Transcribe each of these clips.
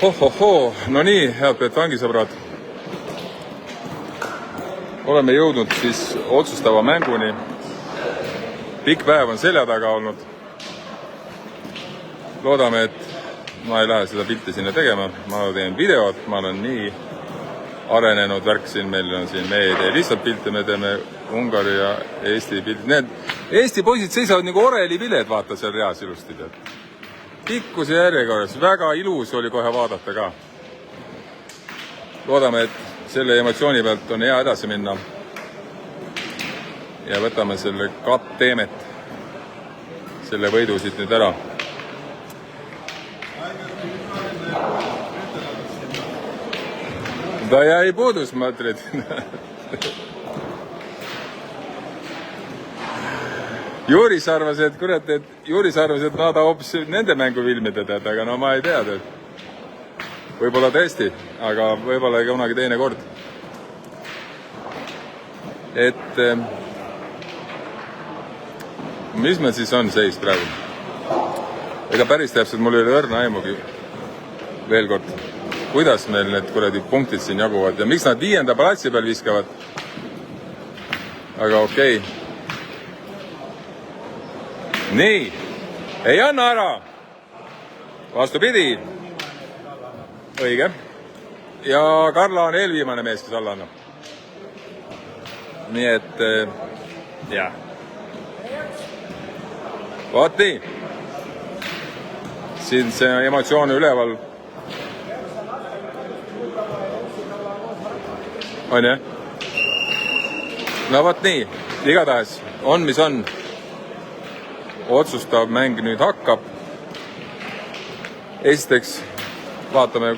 Ohohoo, no nii, head Betvangi-sõbrad. Oleme jõudnud siis otsustava mänguni. Pikk päev on selja taga olnud. Loodame, et ma ei lähe seda pilti sinna tegema. Ma teen videot, ma olen nii arenenud värk siin. Meil on siin, me ei tee lihtsalt pilte, me teeme Ungari ja Eesti pilte. Need Eesti poisid seisavad nagu orelipileed, vaata seal reas ilusti. Pikkuse järjekorras, väga ilus oli kohe vaadata ka. Loodame, et selle emotsiooni pealt on hea edasi minna. Ja võtame selle teemet, selle võidu siit nüüd ära. Da jäi puudus, mõtled. Juris arvas, et kurat, et ta hoopis nende mängu filmida tead, aga no ma ei tea. Võib-olla tõesti, aga võib-olla ei kunagi teine kord. Et mis meil siis on seis praegu? Ega päris täpselt mul ei ole õrna aimugi veel kord, kuidas meil need kuradi punktid siin jaguvad ja miks nad 5. palatsi peal viskavad. Aga okei. Nii, ei anna ära. Vastupidi. Õige. Ja Karla on eelviimane mees, kes alla annab. Nii et, jah. Vaat nii. Siin see emotsioon üleval. On jah? No vaat nii. Igatahes on, mis on. Otsustav mäng nüüd hakkab. Esiteks vaatame,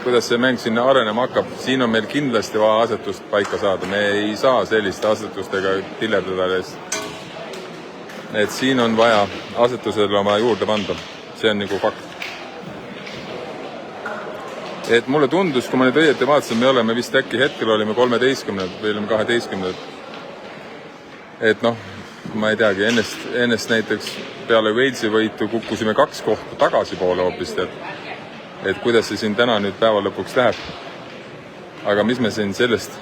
kuidas see mäng sinna arenema hakkab. Siin on meil kindlasti vaja asetust paika saada. Me ei saa selliste asetustega tillerdada. Et siin on vaja asetusele oma juurde panda. See on nagu fakt. Et mulle tundus, kui ma nüüd õieti vaatasin, me oleme vist äkki hetkel olime 13. või olime 12. Et noh, ma ei teagi, ennest näiteks peale Walesi võitu kukkusime 2 kohta tagasi poole hoopis, et kuidas see siin täna nüüd päeva lõpuks läheb. Aga mis me siin sellest,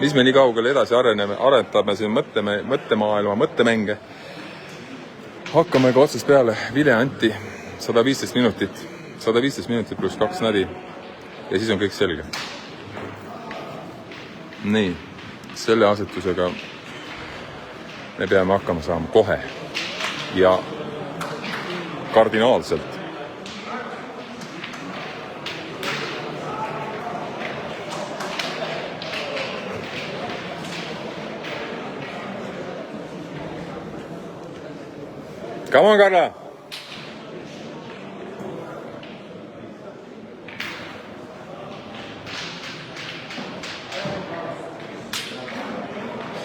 mis me nii kaugele edasi arendame siin mõttemaailma, mõttemänge. Hakkame ka otsast peale. Vile anti 115 minutit pluss 2 nadi ja siis on kõik selge. Nii, selle asetusega me peame hakkama saama kohe ja kardinaalselt. Come on, Karla!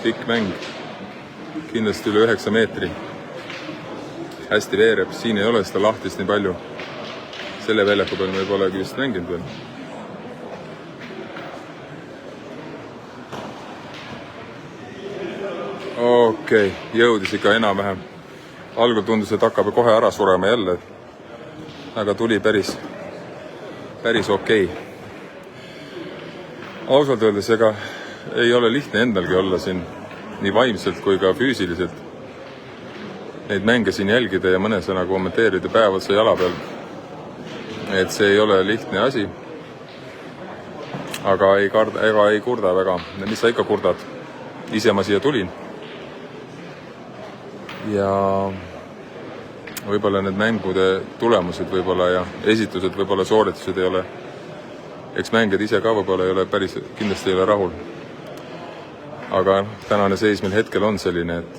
Pikk mäng. Kindlasti üle 9 meetri. Hästi veereb. Siin ei ole seda lahtist nii palju. Selle väljaku peal me polegi vist mänginud veel. Okei, jõudis ikka enam-vähem. Algul tundus, et hakkab kohe ära surema jälle. Aga tuli päris okei. Ausalt öeldes, ega ei ole lihtne endalgi olla siin nii vaimselt kui ka füüsiliselt neid mänge siin jälgida ja mõne sõna kommenteerida päev otsa jala peal. Et see ei ole lihtne asi. Aga ei kurda väga. Mis sa ikka kurdad? Ise ma siia tulin. Ja võib-olla need mängude tulemused võib-olla ja esitused, võib-olla sooritused ei ole. Eks mängijad ise ka võib-olla ei ole päris, kindlasti ei ole rahul. Aga tänane seis meil hetkel on selline, et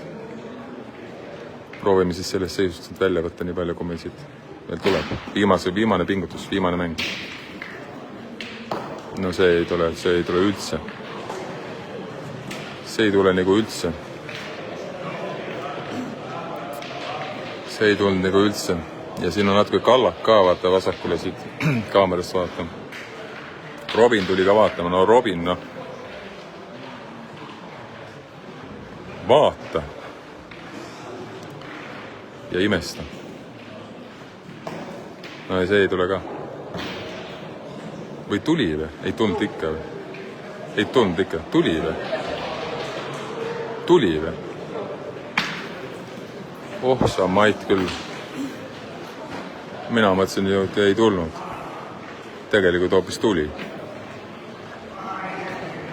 proovime siis sellest seisust välja võtta nii palju, kui meil siit veel tuleb. Viimane pingutus, viimane mäng. No see ei tule üldse. See ei tule nagu üldse. See ei tulnud nagu üldse. Ja siin on natuke kallak ka, vaata vasakule siit kaamerast vaatama. Robin tuli ka vaatama. No Robin, noh. Vaata. Ja imesta. No ja see ei tule ka. Või tuli või? Ei tulnud ikka või? Ei tulnud ikka. Tuli või? Tuli või? Oh, sa mait küll. Mina mõtlesin ju, et ei tulnud. Tegelikult hoopis tuli.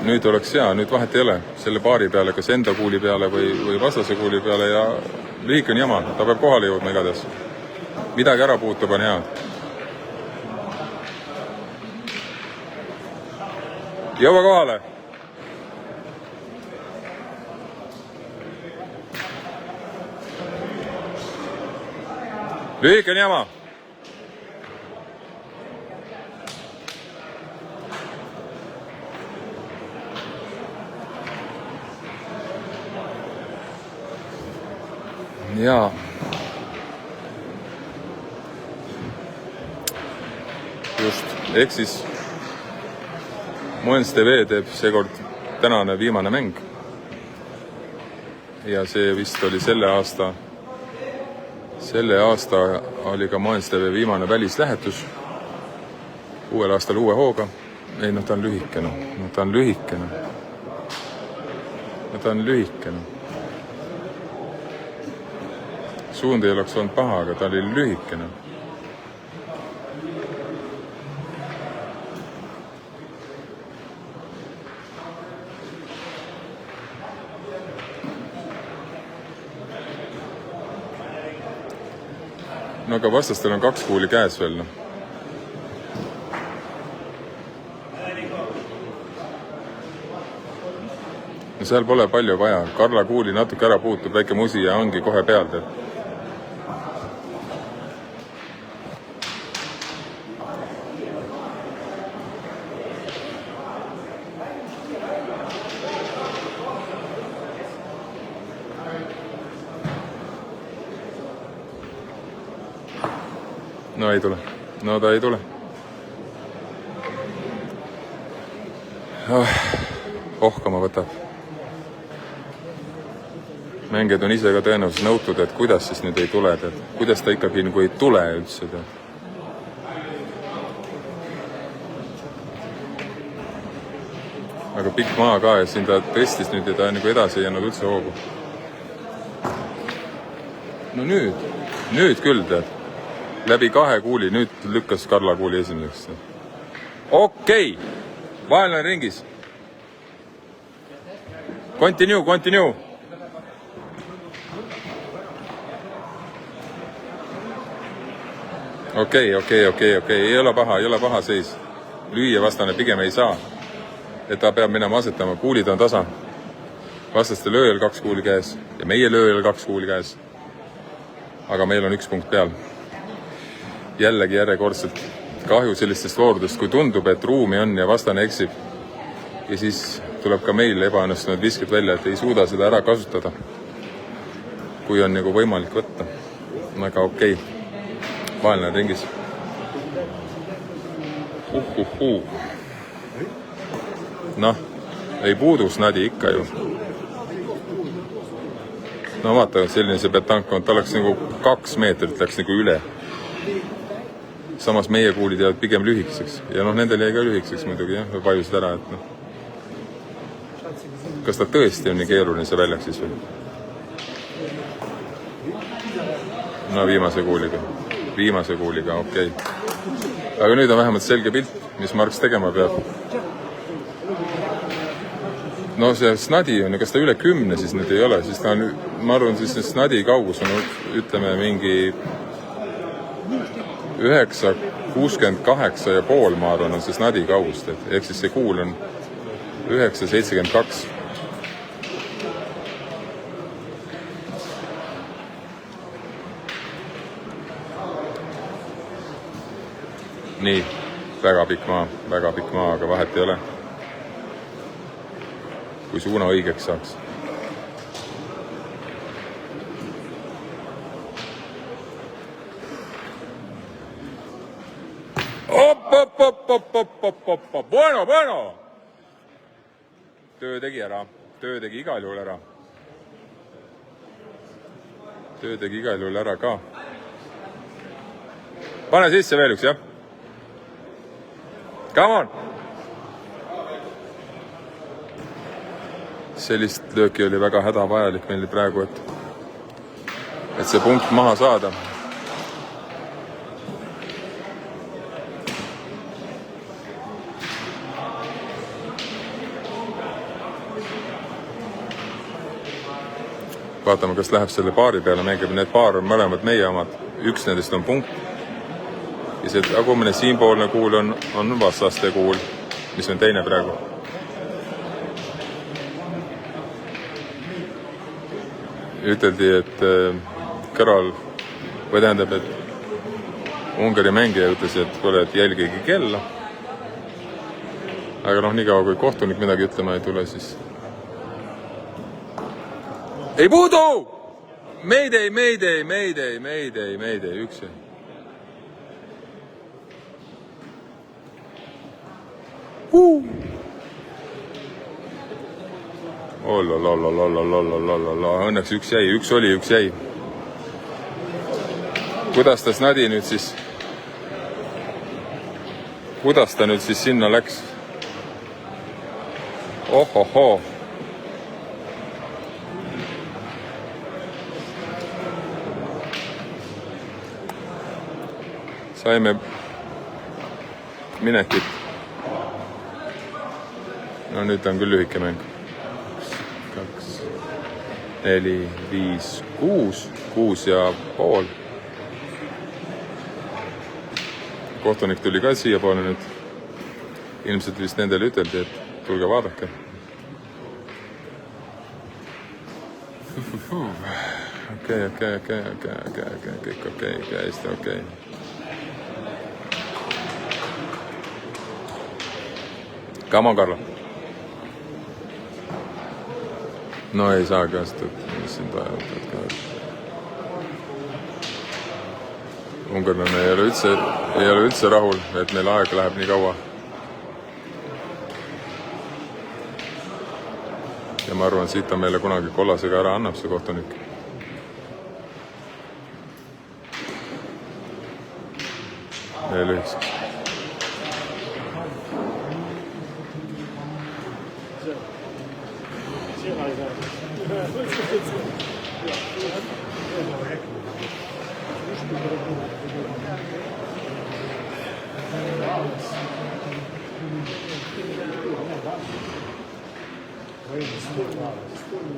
Nüüd oleks hea, nüüd vahet ei ole. Selle paari peale, kas enda kuuli peale või vastase kuuli peale ja lühik on jama. Ta peab kohale jõudma igatahes. Midagi ära puutub on hea. Jõua kohale! Lühik on jama! Jaa. Just, ehk siis Moens TV teeb seekord tänane viimane mäng. Ja see vist oli selle aasta oli ka Moens TV viimane välislähetus. Uuel aastal uue hooga. Ei, ta on lühikene. Ta on lühikene. Suund ei oleks olnud paha, aga ta oli lühikene. No aga vastastel on 2 kuuli käes veel. No seal pole palju vaja. Karla kuuli natuke ära puutub, väike musi ja ongi kohe peal. No ei tule. No ta ei tule. Ohkama võtab. Mängijad on ise ka tõenäoliselt nõutud, et kuidas siis nüüd ei tule. Kuidas ta ikkagi nagu ei tule üldse. Aga pikk maa ka ja siin ta tõstis nüüd ja ta nagu edasi ei jäänud üldse hoogu. No nüüd küll tead. Läbi 2 kuuli, nüüd lükkas Karla kuuli esimeseks. Okei. Vaheline ringis. Continue. Okei. Ei ole paha seis. Lüüa vastane pigem ei saa. Et ta peab minema asetama. Kuulid on tasa. Vastaste lööjal 2 kuuli käes. Ja meie lööjal 2 kuuli käes. Aga meil on 1 punkt peal. Jällegi järjekordselt kahju sellistest voorudest, kui tundub, et ruumi on ja vastane eksib. Ja siis tuleb ka meil ebaõnnestunud visked välja, et ei suuda seda ära kasutada, kui on nagu võimalik võtta. Aga okei. Vaheline ringis. Noh, ei puudu snadi ikka ju. No vaata, selline see petank on, ta oleks nagu 2 meetrit läks nagu üle. Samas meie kuulid jäävad pigem lühikeseks. Ja nendel jäi ka lühikeseks muidugi, jah, vajusid ära, et Kas ta tõesti on nii keeruline see väljaks siis või? No viimase kuuliga, okei. Aga nüüd on vähemalt selge pilt, mis Marks tegema peab. No see snadi on, kas ta üle 10 siis nüüd ei ole, siis ta on, ma arvan, siis snadi kaugus on, ütleme, mingi 9,68,5 ma arvan on see snadi kaugust, ehk siis see kuul on 9,72. Nii, väga pikk maa, aga vahet ei ole. Kui suuna õigeks saaks. Bueno. Töö tegi igal juhul ära ka. Pane sisse veel üks, jah? Come on! Sellist lööki oli väga hädavajalik meil praegu, et see punkt maha saada. Vaatame, kas läheb selle paari peale mängib. Need paar on mõlemad meie omad. Üks nendest on punkt. Ja see tagumine siinpoolne kuul on vastaste kuul, mis on teine praegu. Üteldi, et kõrval, või tähendab, et Ungari mängija ütles, et pole, et jälgigi kella. Aga nii kaua, kui kohtunik midagi ütlema ei tule, siis... Ei puudu! Mayday, mayday, mayday, mayday, mayday, üks. Õnneks üks jäi, üks oli, üks jäi. Kuidas ta Snadi nüüd siis... Kuidas ta nüüd siis sinna läks? Ohohoo. Saime minekit. No nüüd on küll lühike mäng. 2, 4, 5, 6. 6 ja pool. Kohtunik tuli ka siia poole nüüd. Ilmselt vist nendele üteldi, et tulge vaadake. Okei. Come on, Carlo. No ei saa käest, mis siin tajad. Ungarlane ei ole üldse rahul, et neil aeg läheb nii kaua. Ja ma arvan, siit ta meile kunagi kollasega ära annab see kohtunik. Veel üks.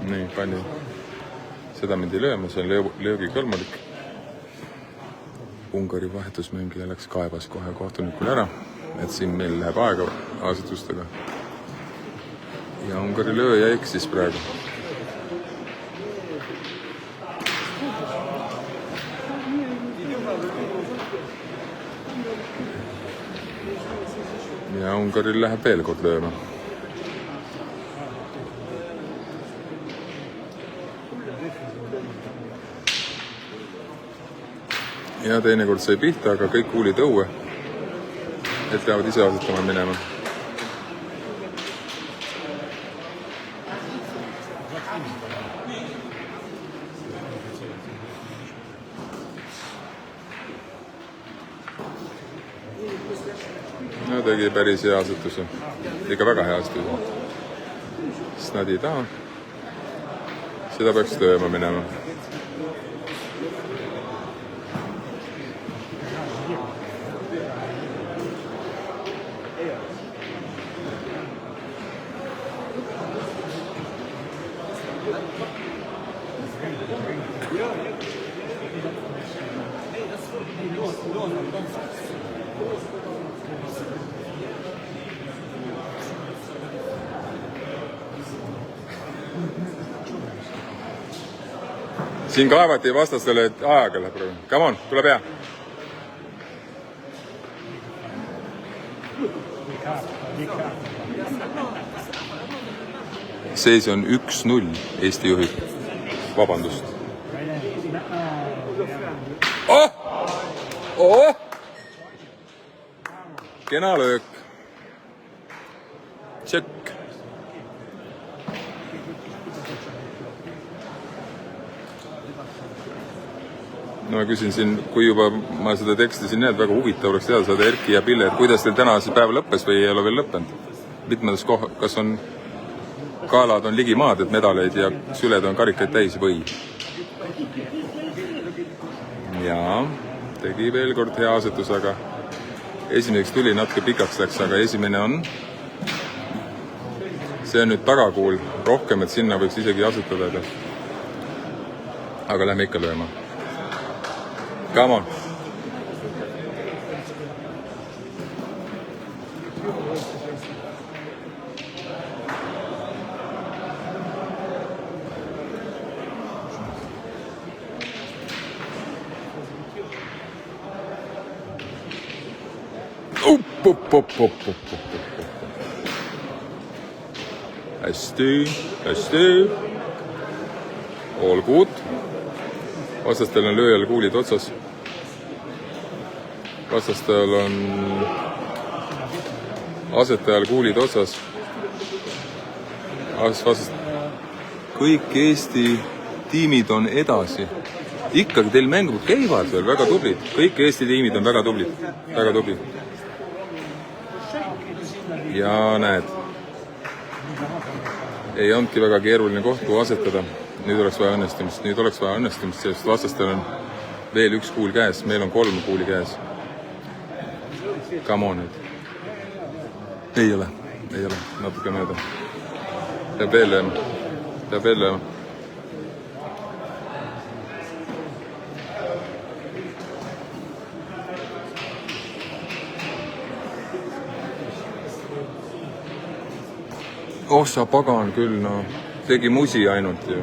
Nii, pani. Seda mind ei lööma, see on löögi kõlmalik. Ungari vahetusmängija läks kaebas kohe kohtunikul ära, et siin meil läheb aega asetustega. Ja Ungari lööja eksis praegu. Ja Ungaril läheb veel kord lööma. Ja teinekord sai pihta, aga kõik kuulid õue, et peavad ise asetama minema. No tegi päris hea asetuse. Ikka väga hea asetuse. Snadi taha. Seda peaks tööma minema. Siin kaevati vastastele, et ajaga läheb. Come on, tule pea. Seis on 1-0 Eesti juhib. Vabandust. Kena löök. Tšekk. no ma küsin siin, kui juba ma seda teksti siin näed, väga huvitav oleks teada saada Erki ja Pille, et kuidas teil täna see päev lõppes või ei ole veel lõppenud? Mitmendas kas on kaalad on ligimaad, et medaleid ja süled on karikaid täis või? Jaa, tegi veel kord hea asetus, aga esimeseks tuli, natuke pikaks läks, aga esimene on. See on nüüd tagakuul rohkem, et sinna võiks isegi asetada. Aga lähme ikka lööma. Come on. Hästi. All good. Vastastel on lööjal kuulid otsas. Vastastel on asetajal kuulid otsas. Kõik Eesti tiimid on edasi. Ikkagi teil mängud käivad veel, väga tublid. Kõik Eesti tiimid on väga tublid. Väga tublid. Ja näed. Ei olnudki väga keeruline koht, kuhu asetada. Nüüd oleks vaja õnnestumist, sest vastastel on veel üks kuul käes. Meil on 3 kuuli käes. Come on nüüd. Ei ole. Natuke mööda. Peab veel lööma. Oh, sa pagan küll, no. Tegi musi ainult ju.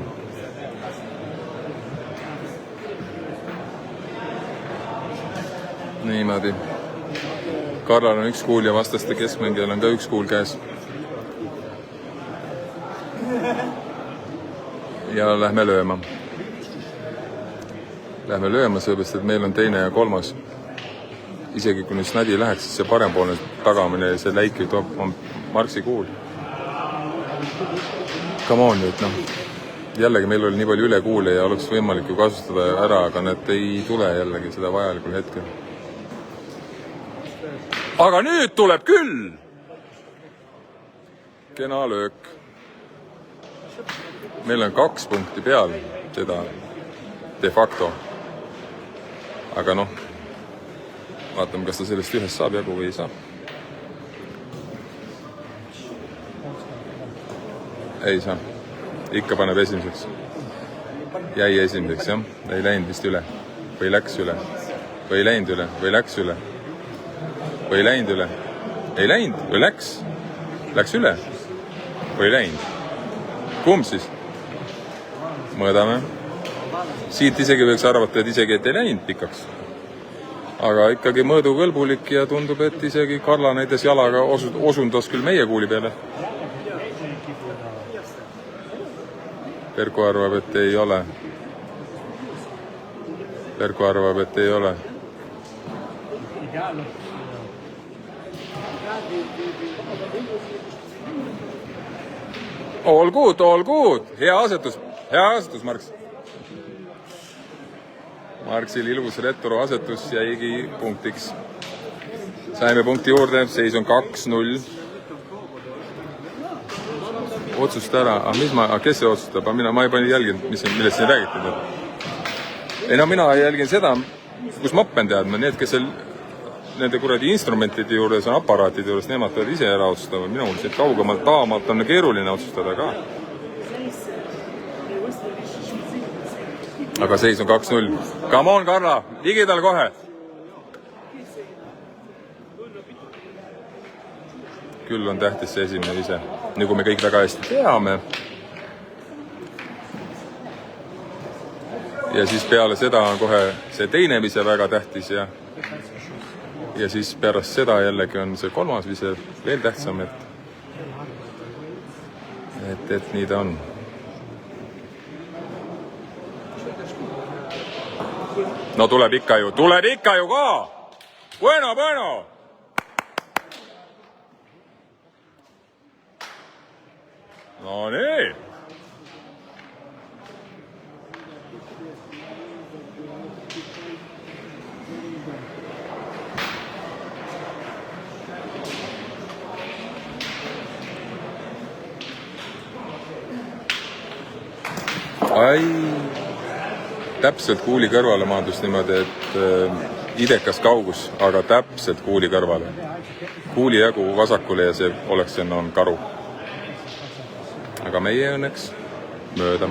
Niimoodi. Karlal on 1 kuul ja vastaste keskmängijal on ka 1 kuul käes. Ja lähme lööma. Sellepärast, et meil on 2. ja 3. Isegi kui nüüd snadi läheks, siis see parempoolne tagamine ja see läik on Marksi kuul. Come on nüüd, noh. Jällegi meil oli nii palju ülekuule ja oleks võimalik ju kasutada ära, aga need ei tule jällegi seda vajalikul hetkel. Aga nüüd tuleb küll! Kena löök. Meil on 2 punkti peal seda de facto. Aga noh, vaatame, kas ta sellest ühest saab jagu või ei saa. Ei saa. Ikka paneb esimeseks. Jäi esimeseks, jah. Ei läinud vist üle. Või läks üle. Või läinud üle. Või läks üle. Või läinud üle. Ei läinud. Või läks. Läks üle. Või läinud. Kumb siis? Mõõdame. Siit isegi võiks arvata, et isegi et ei läinud pikaks. Aga ikkagi mõõdu kõlbulik ja tundub, et isegi Karla näides jalaga osundas küll meie kuuli peale. Perko arvab, et ei ole. All good. Hea asetus, Marks. Marksil ilus retro asetus jäigi punktiks. Saime punkti juurde, seis on 2-0. Otsusta ära, kes see otsustab? Ma ei pani jälginud, millest siin räägitud. Ei no mina jälgin seda, kus ma pean teadma, need, kes nende kuradi instrumentide juures on aparaatide juures, nemad peavad ise ära otsustama. Minu siit kaugemalt taamalt on keeruline otsustada ka. Aga seis on 2-0. Come on, Karla, ligidal kohe. Küll on tähtis see esimene ise, nagu me kõik väga hästi teame. Ja siis peale seda on kohe see teine vise väga tähtis ja siis pärast seda jällegi on see 3. vise veel tähtsam, et nii ta on. No tuleb ikka ju ka! Bueno! No nii! täpselt kuuli kõrvale maandus niimoodi, et idekas kaugus, aga täpselt kuuli kõrvale. Kuuli jagu vasakule ja see oleks on karu. Aga meie õnneks mööda.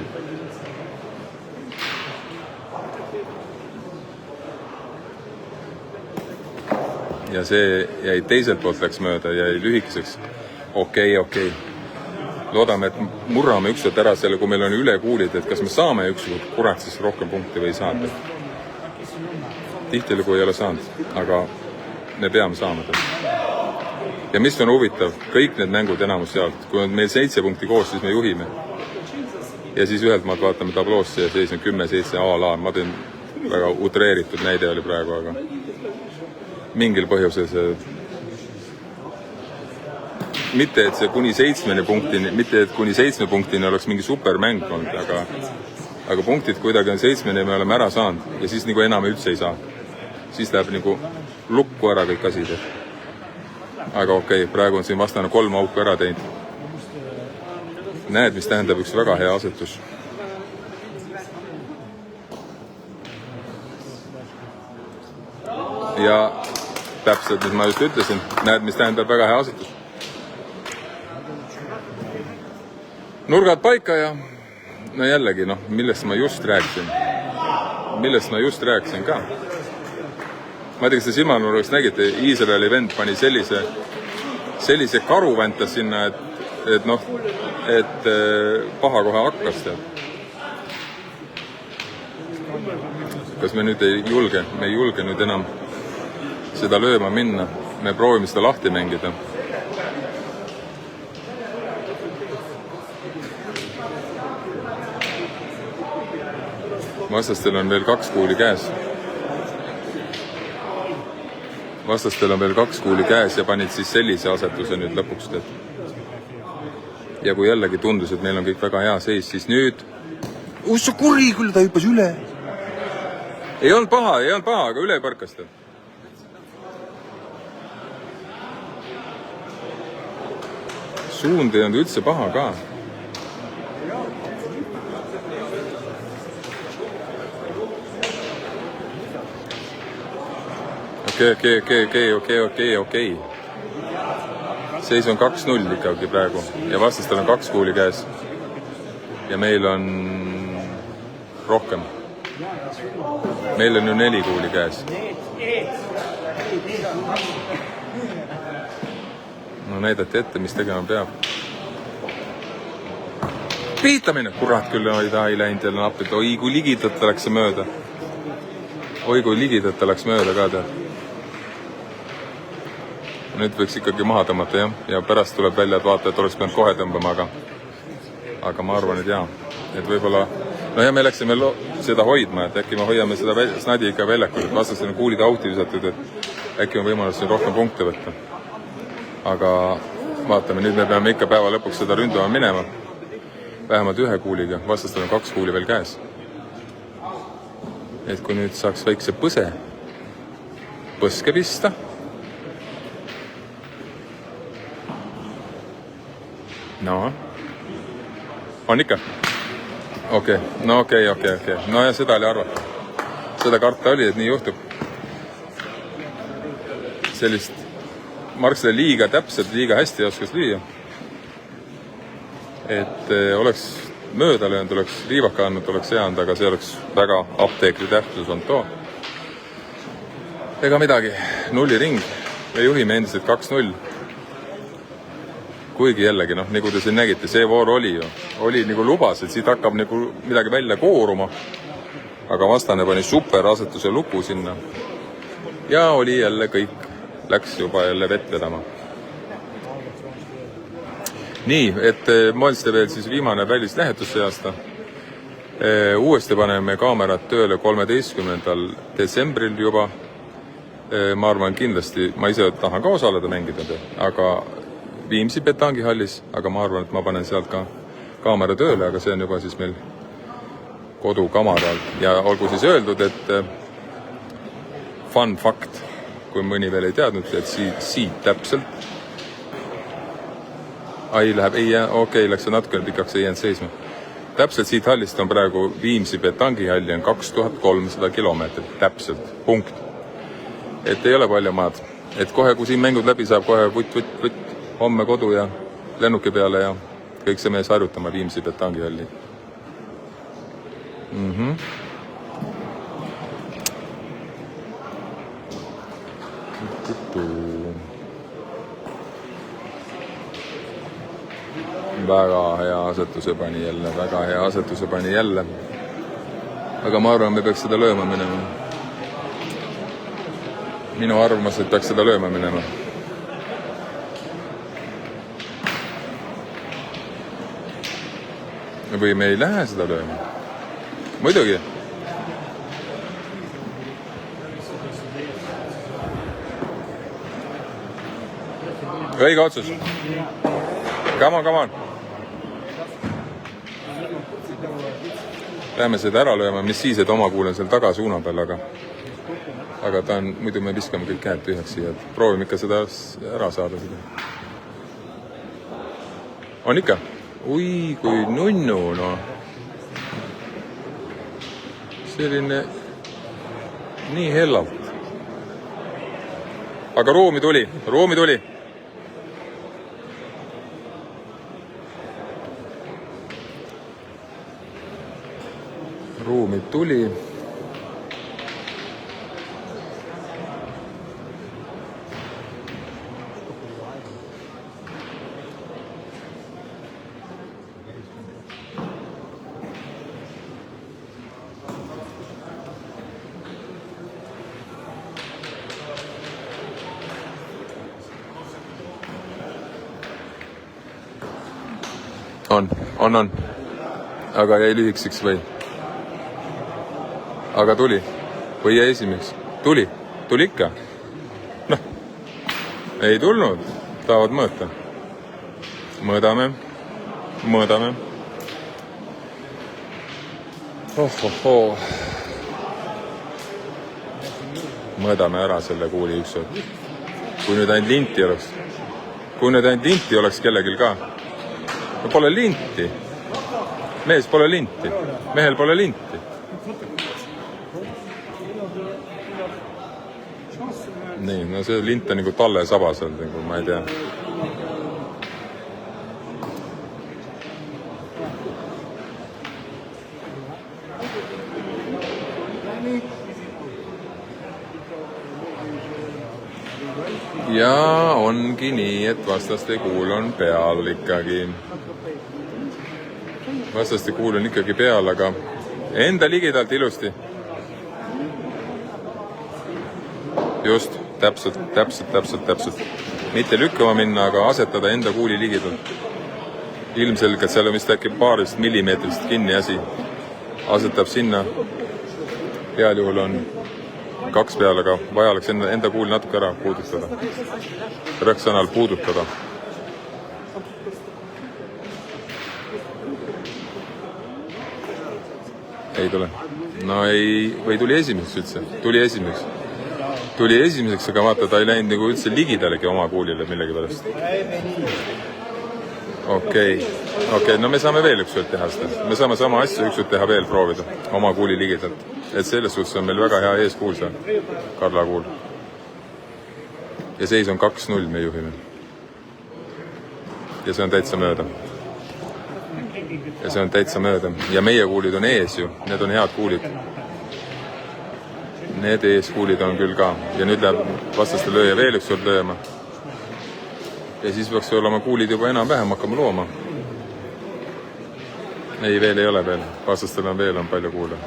Ja see jäi teiselt poolt läks mööda, jäi lühikeseks. Okei. Loodame, et murrame ükskord ära selle, kui meil on üle kuulid, et kas me saame ükskord kurat siis rohkem punkti või ei saanud. Tihtilugu ei ole saanud, aga me peame saama. Ja mis on huvitav, kõik need mängud enamus sealt, kui on meil 7 punkti koos, siis me juhime. Ja siis ühelt maalt vaatame tabloosse ja seis on 10-7 A-la. Ma teen väga utreeritud näide oli praegu, aga mingil põhjusel see mitte, et see kuni 7 punktini, mitte, et kuni 7 punktini oleks mingi supermäng olnud, aga punktid kuidagi on 7 me oleme ära saanud ja siis nagu enam üldse ei saa. Siis läheb nagu lukku ära kõik asid. Aga okei, praegu on siin vastane 3 auku ära teinud. Näed, mis tähendab üks väga hea asetus. Ja täpselt, mis ma just ütlesin, näed, mis tähendab väga hea asetus. Nurgad paika ja no jällegi, millest ma just rääkisin. Millest ma just rääkisin ka. Ma ei tea, kas te silmanurgast nägite, Iisraeli vend pani sellise karu väntas sinna, et paha kohe hakkas. Kas me nüüd ei julge nüüd enam seda lööma minna. Me proovime seda lahti mängida. Vastastel on veel 2 kuuli käes. Ja panid siis sellise asetuse nüüd lõpuks. Ja kui jällegi tundus, et meil on kõik väga hea seis, siis nüüd see kuri küll, ta hüppas üle. Ei olnud paha, aga üle parkas ta. Suund ei olnud üldse paha ka. Okei. Seis on 2-0 ikkagi praegu ja vastastel on 2 kuuli käes. Ja meil on rohkem. Meil on ju 4 kuuli käes. No näidati ette, mis tegema peab. Piitamine! Kurat küll ei läinud jälle nappilt. Oi, kui ligidata läks see mööda. Ka tead. Nüüd võiks ikkagi maha tõmmata, ja pärast tuleb välja, et vaata, et oleks peanud kohe tõmbama, aga ma arvan, et jaa. Et võib-olla, me läksime seda hoidma, et äkki me hoiame seda snadi ikka väljakul, et vastasel on kuulid auti visatud, et äkki on võimalus siin rohkem punkte võtta. Aga vaatame, nüüd me peame ikka päeva lõpuks seda ründama minema. Vähemalt 1 kuuliga, vastastel on 2 kuuli veel käes. Et kui nüüd saaks väikse põske pista, on ikka? Okei. No ja seda oli arvata. Seda karta oli, et nii juhtub. Sellist Marksele liiga täpselt, liiga hästi oskas lüüa. Et oleks mööda löönud, oleks riivaka andnud, oleks hea andnud, aga see oleks väga apteekri tähtsus on too. Ega midagi, 0 ring. Me juhime endiselt 2-0. Kuigi jällegi, nagu te siin nägite, see voor oli nagu lubas, et siit hakkab nagu midagi välja kooruma. Aga vastane pani super asetuse luku sinna. Ja oli jälle kõik, läks juba jälle vett vedama. Nii, et mõeldsite veel siis viimane välislähetus see aasta. Uuesti paneme kaamerad tööle 13. detsembril juba. Ma arvan kindlasti, ma ise tahan ka osaleda mängida, aga Viimsi petangihallis, aga ma arvan, et ma panen sealt ka kaamera tööle, aga see on juba siis meil kodukamarad. Ja olgu siis öeldud, et fun fact, kui mõni veel ei teadnud, et siit täpselt läheb, läks see natukene pikaks, ei jäänud seisma. täpselt siit hallist on praegu Viimsi petangihalli on 2300 kilomeetrit, täpselt, punkt. Et ei ole palju maad. Et kohe, kui siin mängud läbi saab, kohe võtt, homme kodu ja lennuki peale ja kõik see mees harjutama Viimsi petangihalli. Väga hea asetuse pani jälle, aga ma arvan, me peaks seda lööma minema. Minu arvamus, et peaks seda lööma minema. Või me ei lähe seda lööma. Muidugi. Õige otsus. Come on. Lähme seda ära lööma, mis siis, et oma kuulen seal taga suuna peal, aga ta on, muidu me viskame kõik käed tühjaks siia, et proovime ikka seda ära saada seda. On ikka? Ui, kui nunnu, no. Selline nii hellalt. Aga ruumi tuli. Ruumi tuli. On. Aga jäi lühikseks või? Aga tuli. Või jäi esimeks? Tuli ikka. Noh, ei tulnud. Tahavad mõõta. Mõõdame. Mõõdame ära selle kuuli ükskord. Kui nüüd ainult linti oleks kellegil ka. Pole linti. Mees pole linti. Mehel pole linti. Nii, no see lint on nagu talle sabas olnud, nagu ma ei tea. Ja ongi nii, et vastaste kuul on peal ikkagi. Vastaste kuul on ikkagi peal, aga enda ligidalt ilusti. Just, täpselt. Mitte lükkama minna, aga asetada enda kuuli ligidalt. Ilmselgelt seal on vist äkki paarist millimeetrist kinni asi. Asetab sinna. Heal juhul on 2 peal, aga vaja oleks enda kuuli natuke ära puudutada. Rõhksõnal puudutada. Ei tule. No ei, või tuli esimeseks üldse. Tuli esimeseks, aga vaata, ta ei läinud nagu üldse ligidalegi oma kuulile millegi pärast. Okei, no me saame veel ükskord teha seda. Me saame sama asja ükskord teha veel proovida oma kuuli ligidalt. Et selles suhtes on meil väga hea eeskuul seal, Karla kuul. Ja seis on 2-0, me juhime. Ja see on täitsa mööda. Ja meie kuulid on ees ju, need on head kuulid. Need eeskuulid on küll ka. Ja nüüd läheb vastaste lööja veel ükskord lööma. Ja siis peaks olema kuulid juba enam-vähem hakkama looma. Ei, veel ei ole veel. Vastastel on veel palju kuule.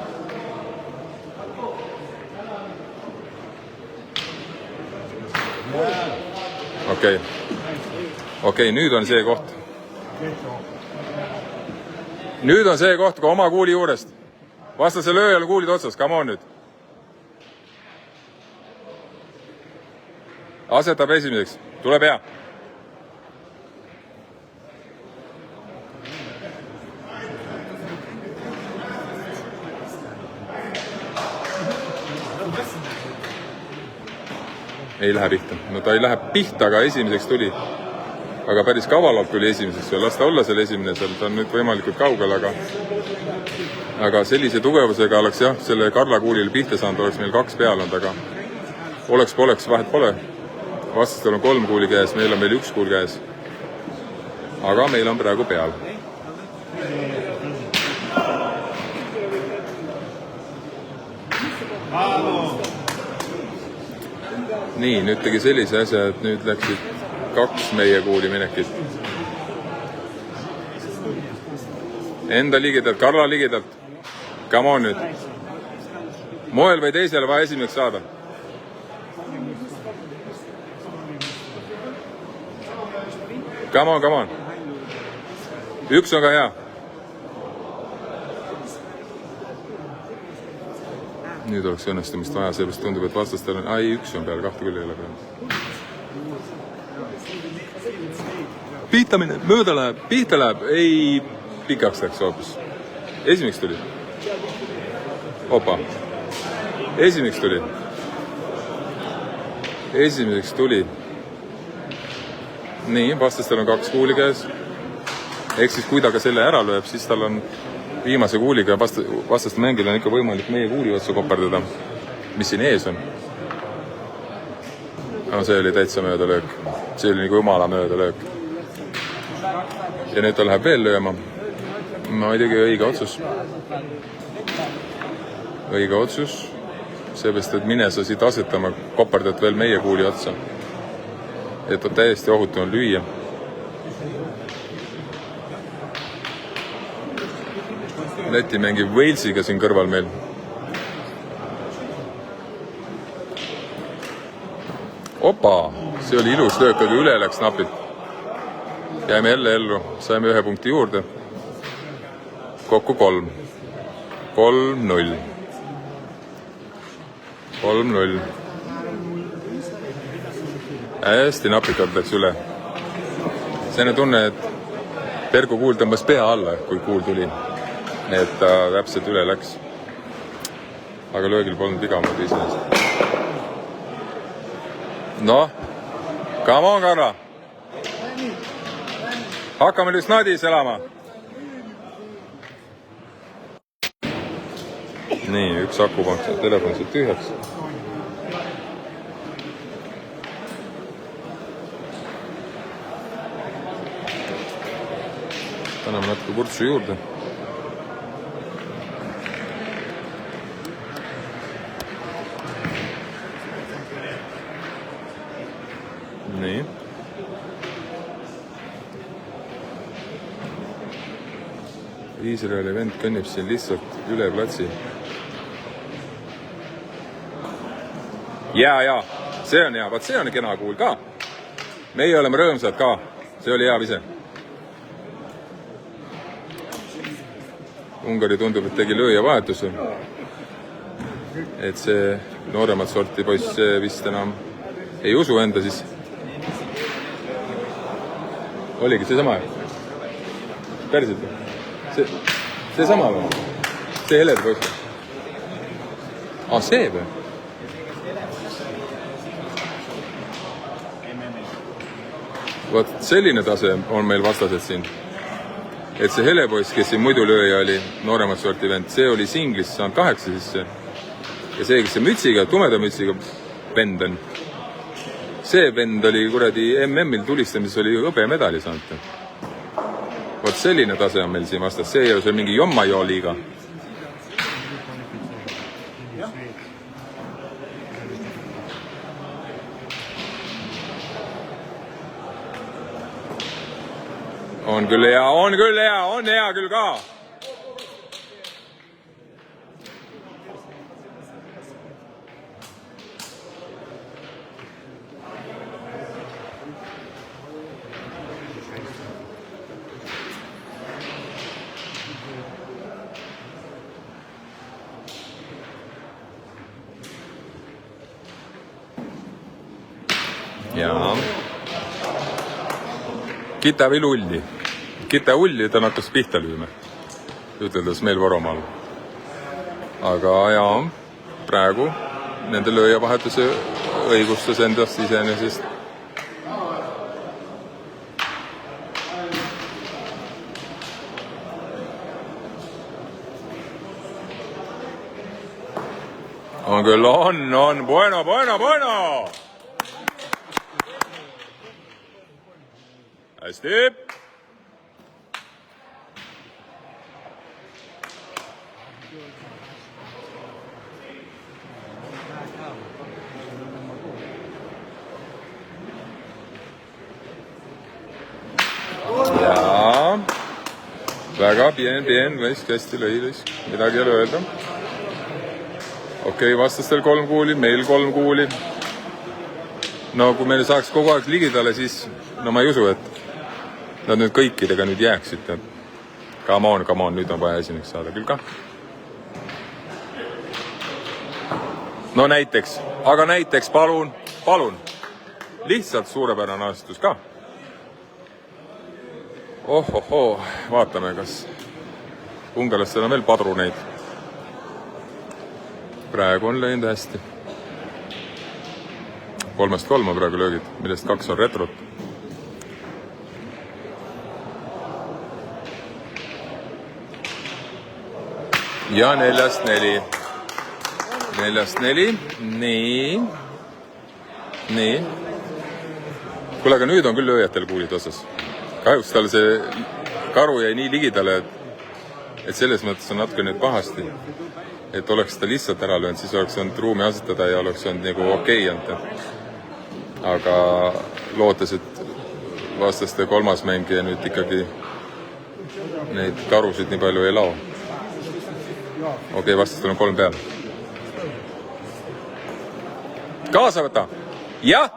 Okei, nüüd on see koht. Nüüd on see koht, kui oma kuuli juurest. Vastase lööjal kuulid otsas, come on nüüd. Asetab esimeseks, tuleb hea. Ei lähe pihta. No ta ei lähe pihta, aga esimeseks tuli. aga päris kavalalt tuli esimesest ja las ta olla seal esimene, seal ta on nüüd võimalikult kaugel, aga sellise tugevusega oleks jah, selle Karla kuulil pihta saanud, oleks meil 2 peal olnud, aga oleks, vahet pole. Vastastel on 3 kuuli käes, meil on veel 1 kuul käes. Aga meil on praegu peal. Nii, nüüd tegi sellise asja, et nüüd läksid 2 meie kuuli minekit. Enda ligidalt, Karla ligidalt. Come on nüüd. Moel või teisele vaja esimeseks saada. Come on. 1 on ka hea. Nüüd oleks õnnestumist vaja, sellepärast tundub, et vastastel on... 1 on peal, 2 küll ei ole peal. Pihtamine, mööda läheb, pihta läheb. Ei, pikaks läks hoopis. Esimeseks tuli. Opa. Esimeseks tuli. Nii, vastastel on 2 kuuli käes. Ehk siis kui ta ka selle ära lööb, siis tal on viimase kuuliga vastaste mängil on ikka võimalik meie kuuli otsa koperdada, mis siin ees on. No, see oli täitsa mööda löök. See oli nagu jumala mööda löök. Ja nüüd ta läheb veel lööma. Ma ei tegi õige otsus. Seepärast, et mine sa siit asetama, koperdad veel meie kuuli otsa. Et on täiesti ohutu on lüüa. Läti mängib Walesiga siin kõrval meil. Opa, see oli ilus löök, aga üle läks napilt. Jäime jälle ellu, saime 1 punkti juurde. Kokku 3. 3-0. 3-0. Hästi napikalt läks üle. Selline tunne, et Perku kuul tõmbas pea alla, kui kuul tuli. Et ta täpselt üle läks. Aga löögil polnud viga muud iseenesest. Noh, come on, Karla. Hakkame nüüd snadis elama. Nii, 1 akupank, telefon saab tühjaks. Täname natuke kurtsu juurde. Nii. Iisraeli vend kõnnib siin lihtsalt üle platsi. Jaa, see on hea, vaat see on kena kuul ka. Meie oleme rõõmsad ka, see oli hea vise. Ungari tundub, et tegi lööja vahetuse. Et see nooremat sorti poiss vist enam ei usu enda siis. Oligi see sama. Päriselt või? See sama või? See heled poiss. See või? Vaat selline tase on meil vastased siin. Et see helepoiss, kes siin muidu lööja oli, nooremat sorti vend, see oli singlis saanud 8 sisse. Ja see, kes see mütsiga, tumeda mütsiga vend on. See vend oli kuradi MM-il tulistamises oli hõbemedali saanud. Vaat selline tase on meil siin vastas. See ei ole mingi Jommajo liiga. On küll hea, on hea küll ka. Jaa. Kita või lulli. Kita ulli ta nakkas pihta lüüme, üteldes meil Võromaal. Aga jaa, praegu nende lööjavahetuse õigustas endast iseenesest. on küll, on, bueno, bueno, bueno! Hästi! Jaa, väga bien, võisk, hästi lõilis, midagi ei ole öelda. Okei, vastastel 3 kuuli, meil 3 kuuli. No kui meil saaks kogu aeg ligidale, siis no ma ei usu, et nad nüüd kõikidega nüüd jääksid. Come on, nüüd on vaja esimeks saada küll ka. No näiteks, aga näiteks palun. Lihtsalt suurepärane astus ka. Ohohoo, vaatame, kas ungarlastel on veel padruneid. Praegu on lõinud hästi. 3-3 on praegu löögid, millest 2 on retrot. Ja 4-4. 4-4. Nii. Kuule, aga nüüd on küll lööjatel kuulid osas. Kahjuks tal see karu jäi nii ligidale, et selles mõttes on natuke nüüd pahasti. Et oleks ta lihtsalt ära löönud, siis oleks olnud ruumi asetada ja oleks olnud nagu okei anda. Aga lootes, et vastaste 3. mängija nüüd ikkagi neid karusid nii palju ei lao. Okei, vastastel on 3 peal. Kaasa võta! Jah!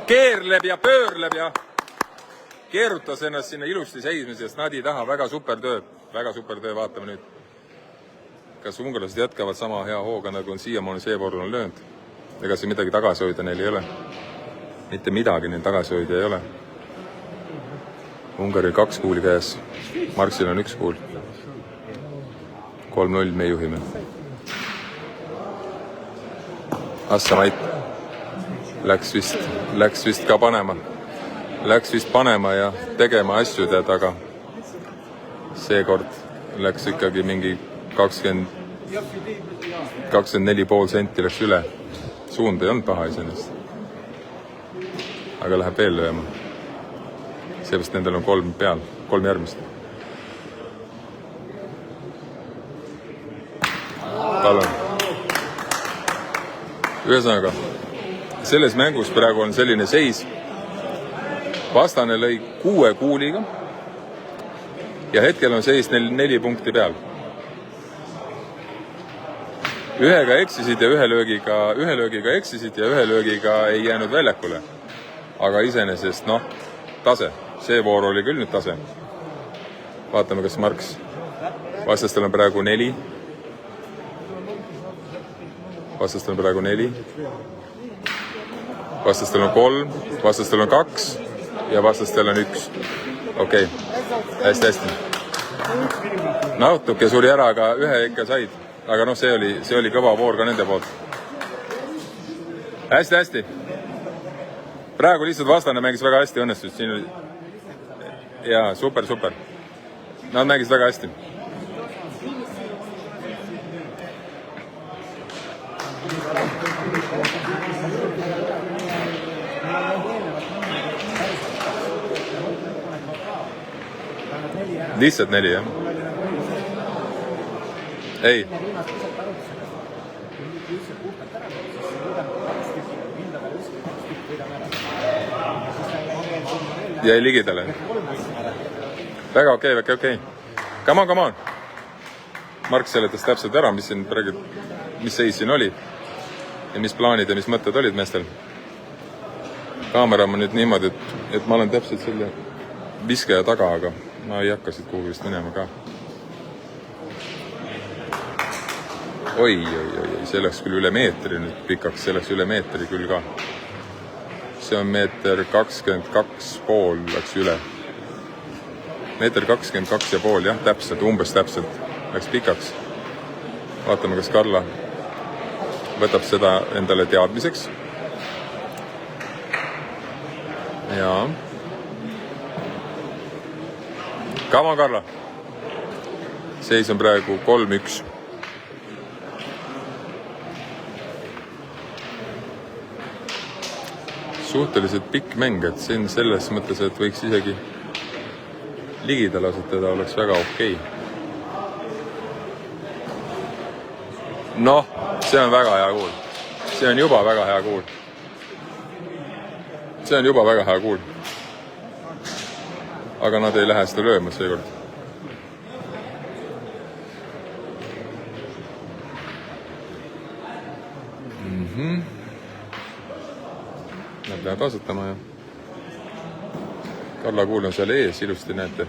Keerleb ja pöörleb ja keerutas ennast sinna ilusti seismisest. Nadi taha, väga super töö, vaatame nüüd. Kas ungarlased jätkavad sama hea hooga, nagu on siiamaani see vooru on löönud? Ega see midagi tagasi hoida neil ei ole. Mitte midagi neil tagasi hoida ei ole. Ungaril 2 kuuli käes. Marksil on 1 kuul. 3-0 me juhime. Assamait läks vist ka panema. Läks vist panema ja tegema asju tead, aga seekord läks ikkagi mingi 24,5 senti läks üle. Suund ei olnud paha iseenesest. Aga läheb veel lööma. Seepärast nendel on 3 peal, 3 järgmist. Palun. Ühesõnaga, selles mängus praegu on selline seis. Vastane lõi 6 kuuliga ja hetkel on seis 4 punkti peal. Ühega eksisid ja ühe löögiga eksisid ja ühe löögiga ei jäänud väljakule. Aga iseenesest, tase. See voor oli küll nüüd tase. Vaatame, kas Marks. Vastastel on praegu 4. Vastastel on praegu 4. Vastastel on 3. Vastastel on 2. Ja vastastel on 1. Okei. Hästi. Nautuke suri ära, aga ühe ikka said. Aga see oli kõva voor ka nende poolt. Hästi. Praegu lihtsalt vastane mängis väga hästi õnnestus. Siin oli... Jaa, super. Nad mängis väga hästi. Lihtsalt 4, jah? Ei. Jäi ligidale. Väga okei. Come on. Mark seletas täpselt ära, mis seis siin oli ja mis plaanid ja mis mõtted olid meestel. Kaamera ma nüüd niimoodi, et ma olen täpselt selle viskaja taga, aga ma ei hakka siit kuhugi vist minema ka. Oi, see läks küll üle meetri nüüd pikaks, see läks üle meetri küll ka. See on 1,22,5 läks üle. 1,22,5, jah, täpselt, umbes täpselt läks pikaks. Vaatame, kas Karla võtab seda endale teadmiseks. Jaa. Come on, Karla. Seis on praegu 3-1. suhteliselt pikk mäng, et siin selles mõttes, et võiks isegi ligidal asetada, oleks väga okei. Noh, see on väga hea kuul. See on juba väga hea kuul. See on juba väga hea kuul. Aga nad ei lähe seda lööma seekord. Nad lähevad asetama ja Karla kuul on seal ees, ilusti näete.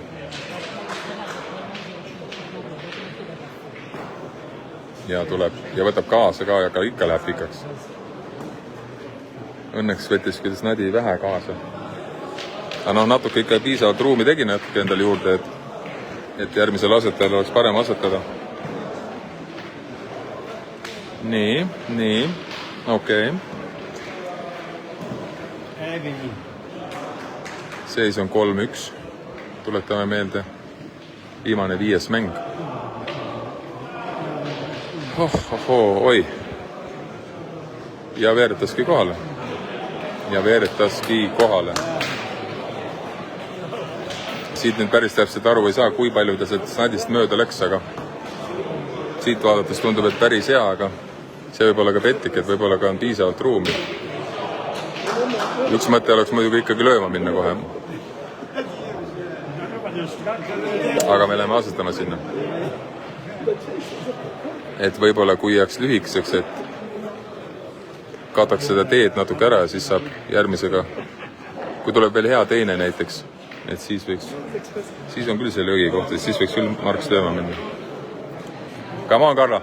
Ja tuleb ja võtab kaasa ka, aga ikka läheb pikaks. Õnneks võttis küll Snadi vähe kaasa. Aga noh, natuke ikka piisavalt ruumi tegi natuke endale juurde, et järgmisel asetajal oleks parem asetada. Nii, okei. Seis on 3-1. Tuletame meelde. Viimane 5. mäng. Oi. Ja veeretaski kohale. Siit nüüd päris täpselt aru ei saa, kui palju ta sealt Snadist mööda läks, aga siit vaadates tundub, et päris hea, aga see võib olla ka petlik, et võib-olla ka on piisavalt ruumi. Üks mõte oleks muidugi ikkagi lööma minna kohe. Aga me läheme asetama sinna. Et võib-olla kui jääks lühikeseks, et kataks seda teed natuke ära ja siis saab järgmisega, kui tuleb veel hea teine näiteks, et siis on küll see löögi koht, et siis võiks küll Marks lööma minna. Come on, Karla!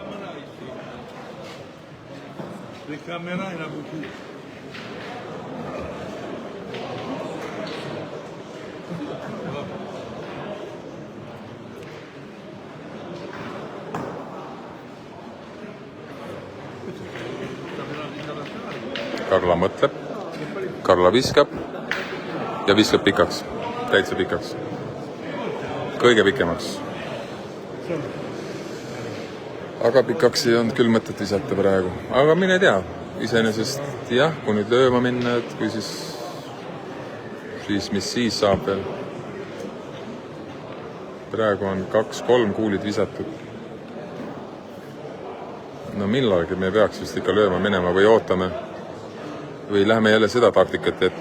Karla mõtleb, Karla viskab ja viskab pikaks, täitsa pikaks, kõige pikemaks. Aga pikaks ei olnud küll mõtet visata praegu, aga mine tea, iseenesest jah, kui nüüd lööma minna, et kui siis mis siis saab veel. Praegu on 2-3 kuulid visatud. No millalgi me peaks vist ikka lööma minema või ootame. Või läheme jälle seda taktikat, et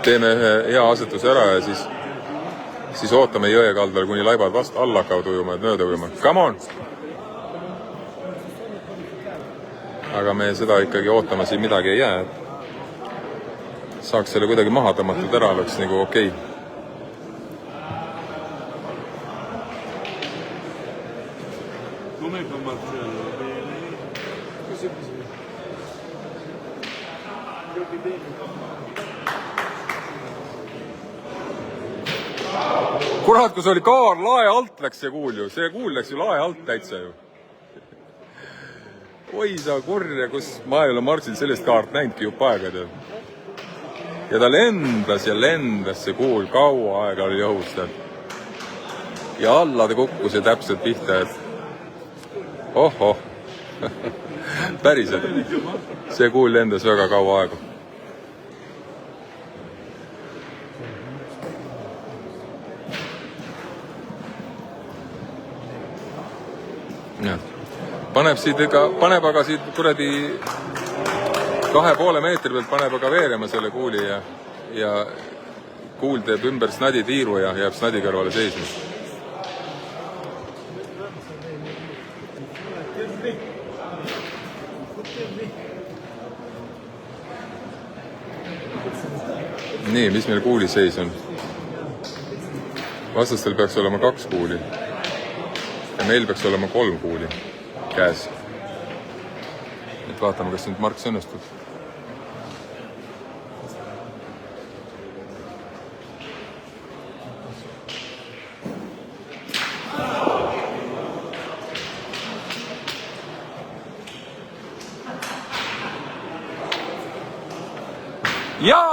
teeme ühe hea asetuse ära ja siis ootame jõe kaldal, kuni laibad vastu alla hakkavad ujuma, et mööda ujuma. Come on! Aga me seda ikkagi ootama siin midagi ei jää. Saaks selle kuidagi maha tõmmatud ära, oleks nagu okei. Kurat, kus oli kaar, lae alt läks see kuul ju. See kuul läks ju lae alt täitsa ju. Oi sa kurja, kus ma ei ole Marksil sellist kaart näinudki jupp aega. Ja ta lendas see kuul, kaua aega oli õhus tal. Ja alla ta kukkus ja täpselt pihta, et ohoh. Päriselt. See kuul lendas väga kaua aega. Paneb aga siit kuradi 2,5 meetri pealt paneb aga veerema selle kuuli ja kuul teeb ümber Snadi tiiru ja jääb Snadi kõrvale seisma. Nii, mis meil kuuli seis on? Vastastel peaks olema 2 kuuli. Ja meil peaks olema 3 kuuli käes. Et vaatame, kas nüüd Marks õnnestub. Ja.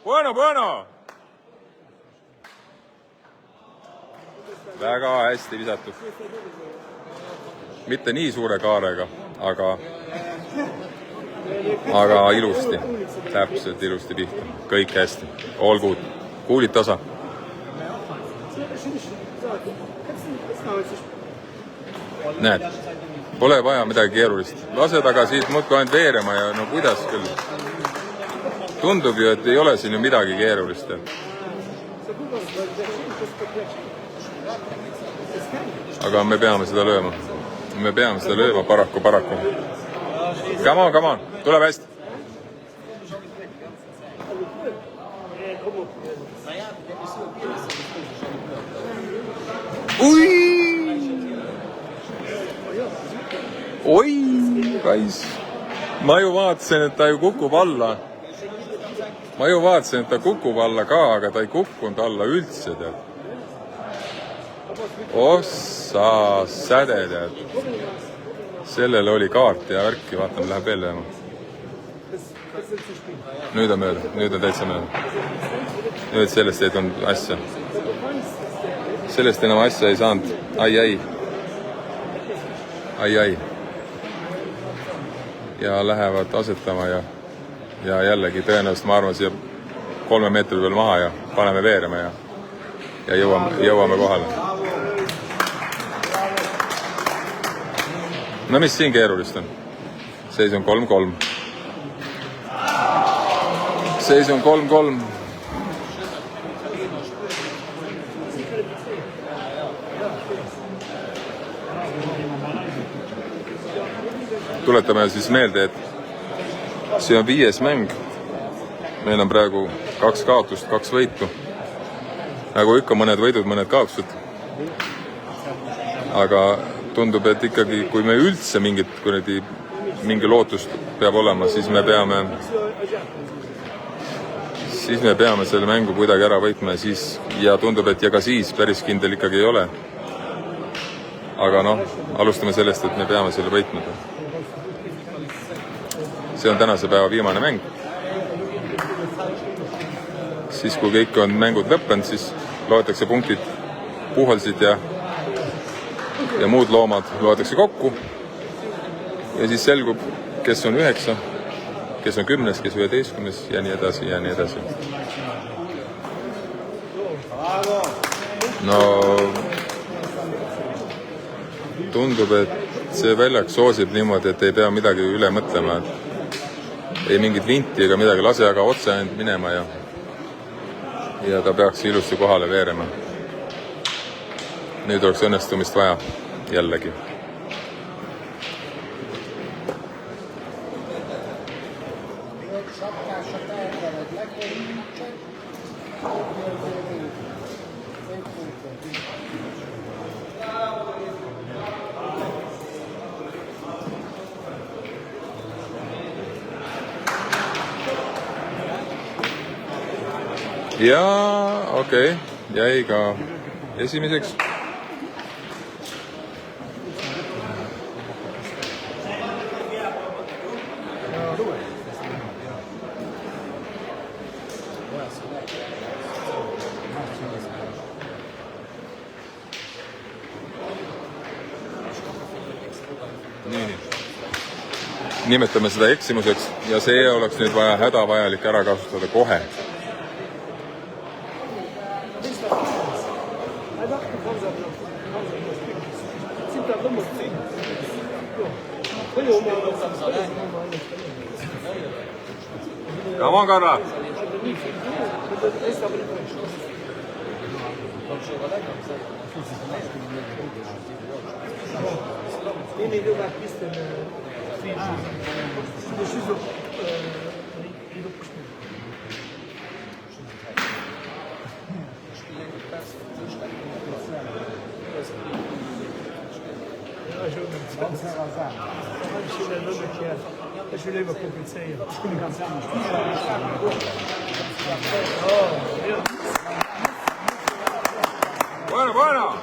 Bueno. Väga hästi visatud. Mitte nii suure kaarega, aga aga ilusti, täpselt ilusti pihta, kõik hästi, all good, kuulid tasa. Näed, pole vaja midagi keerulist, lase taga siit muudkui ainult veerema ja no kuidas küll. Tundub ju, et ei ole siin ju midagi keerulist. Aga me peame seda lööma. Me peame seda lööma paraku. Come on, tuleb hästi. Oi, kais. Ma ju vaatasin, et ta ju kukub alla. Ka, aga ta ei kukkunud alla üldse, tead. Ossa säde, tead. Sellel oli kaart ja värki, vaatame, läheb veel lööma. Nüüd on mööda, nüüd on täitsa mööda. Nüüd sellest ei tulnud asja. Sellest enam asja ei saanud. Ai. Ja lähevad asetama ja jällegi tõenäoliselt ma arvan siia 3 meetri peal maha ja paneme veerema ja jõuame kohale. No mis siin keerulist on? Seis on 3-3. Tuletame siis meelde, et see on 5. mäng. Meil on praegu 2 kaotust, 2 võitu. Nagu ikka mõned võidud, mõned kaotused. Aga tundub, et ikkagi, kui me üldse mingi lootust peab olema, siis me peame selle mängu kuidagi ära võitma ja tundub, et ja ka siis päris kindel ikkagi ei ole. Aga alustame sellest, et me peame selle võitma. See on tänase päeva viimane mäng. Siis kui kõik on mängud lõppenud, siis loetakse punktid, puhalsid ja muud loomad loetakse kokku. Ja siis selgub, kes on 9, kes on 10, kes 11 ja nii edasi. No tundub, et see väljak soosib niimoodi, et ei pea midagi üle mõtlema. Ei mingit vinti ega midagi, lase aga otse ainult minema ja ta peaks ilusti kohale veerema. Nüüd oleks õnnestumist vaja jällegi. Ja okei, jäi ka esimeseks. Nimetame seda eksimuseks ja see oleks nüüd vaja hädavajalik ära kasutada kohe. Come on, Karla! Ich will lieber komplizieren. Ich bin ganz ehrlich. Bueno.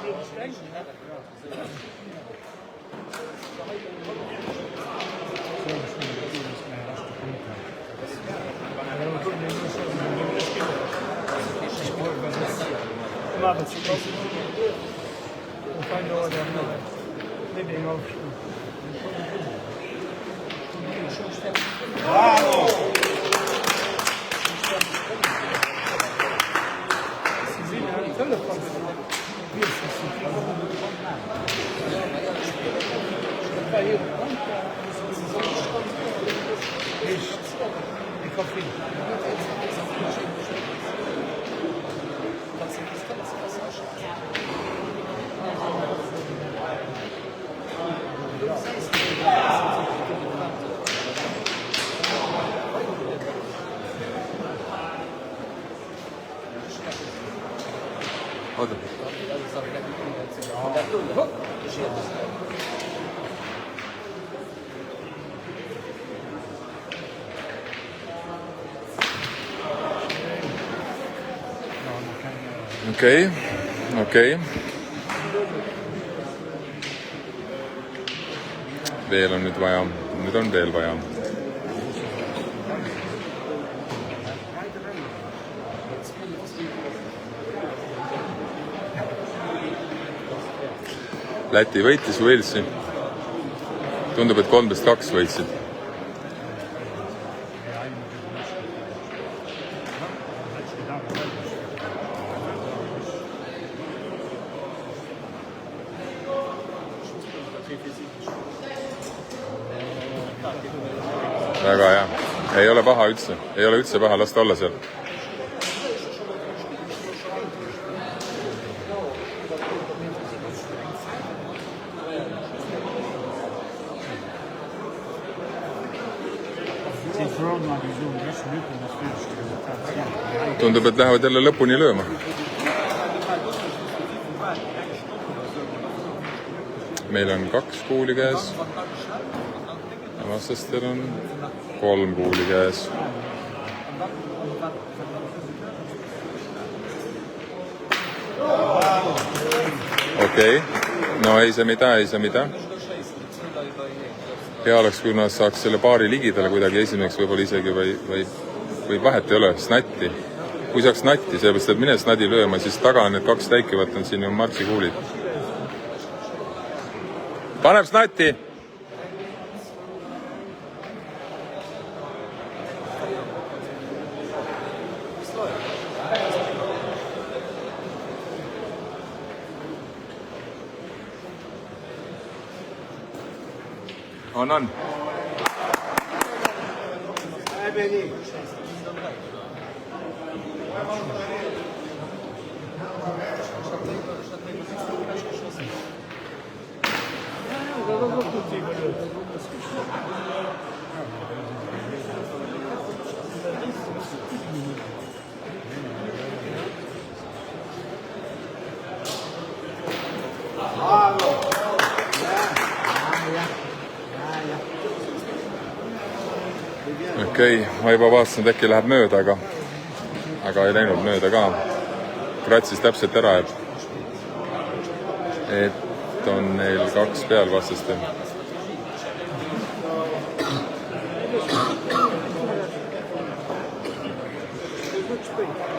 coffee. Oota. Okei. Veel on nüüd vaja. Nüüd on veel vaja. Läti võitis Walesi. Tundub, et 13-2 võitsid. Väga hea. Ei ole paha üldse. Ei ole üldse paha, lasta olla seal. Tundub, et lähevad jälle lõpuni lööma. Meil on 2 kuuli käes. Vastastel on 3 kuuli käes. Okei. No ei see mida. Hea oleks, kui nad saaks selle paari ligidale kuidagi esimeks võib-olla isegi või vahet ei ole, snatti. Kui saaks natti, sellepärast, et mine snadi lööma, siis taga need 2 täikivat on siin ju martsi kuulid. Paneb snatti! On. Okei, ma juba vaatasin, et äkki läheb mööda, aga ei läinud mööda ka. Kratsis täpselt ära, et on neil 2 peal vastastel.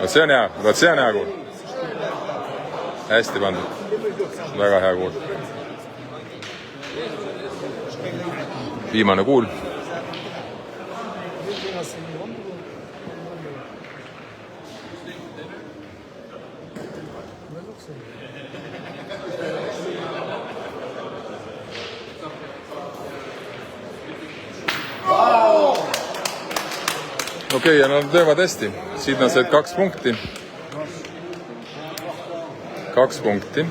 See on hea kuul. Hästi pandud. Väga hea kuul. Viimane kuul. Okei, ja nad löövad hästi. Siit nad said 2 punkti. 2 punkti.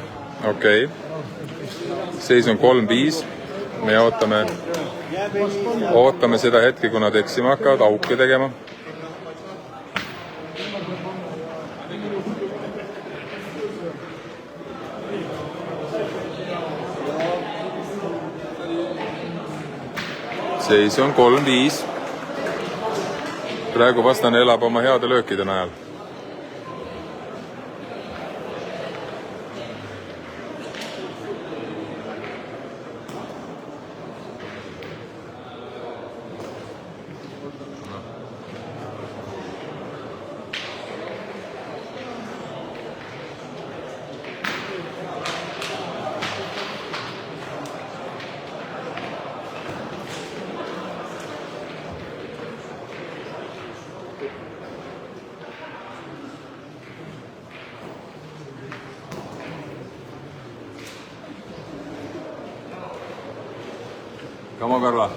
Okei. Seis on 3-5. Me ootame seda hetki, kui nad eksima hakkavad, auke tegema. Seis on 3-5. Praegu vastane elab oma heade löökide najal. Come on, Karla.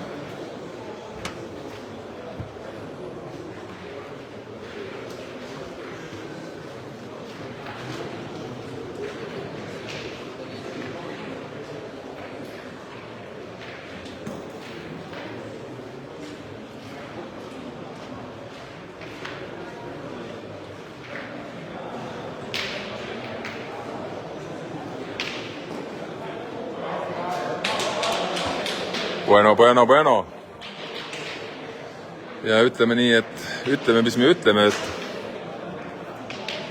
Bueno. Ja ütleme nii, et ütleme, mis me ütleme, et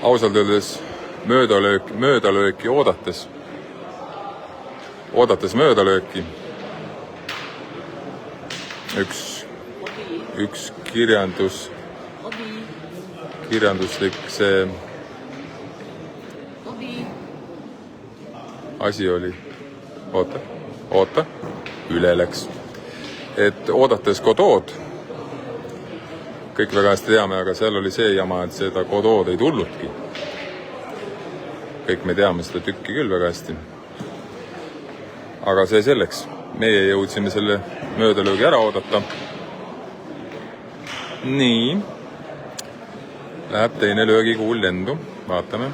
ausalt öeldes möödalööki oodates möödalööki üks kirjanduslik see asi oli. Oota, üle läks. Et oodates Godot, kõik väga hästi teame, aga seal oli see jama, et seda Godot ei tulludki. Kõik me teame seda tükki küll väga hästi. Aga see selleks. Meie jõudsime selle möödalöögi ära oodata. Nii. Läheb teine löögikuul lendu. Vaatame.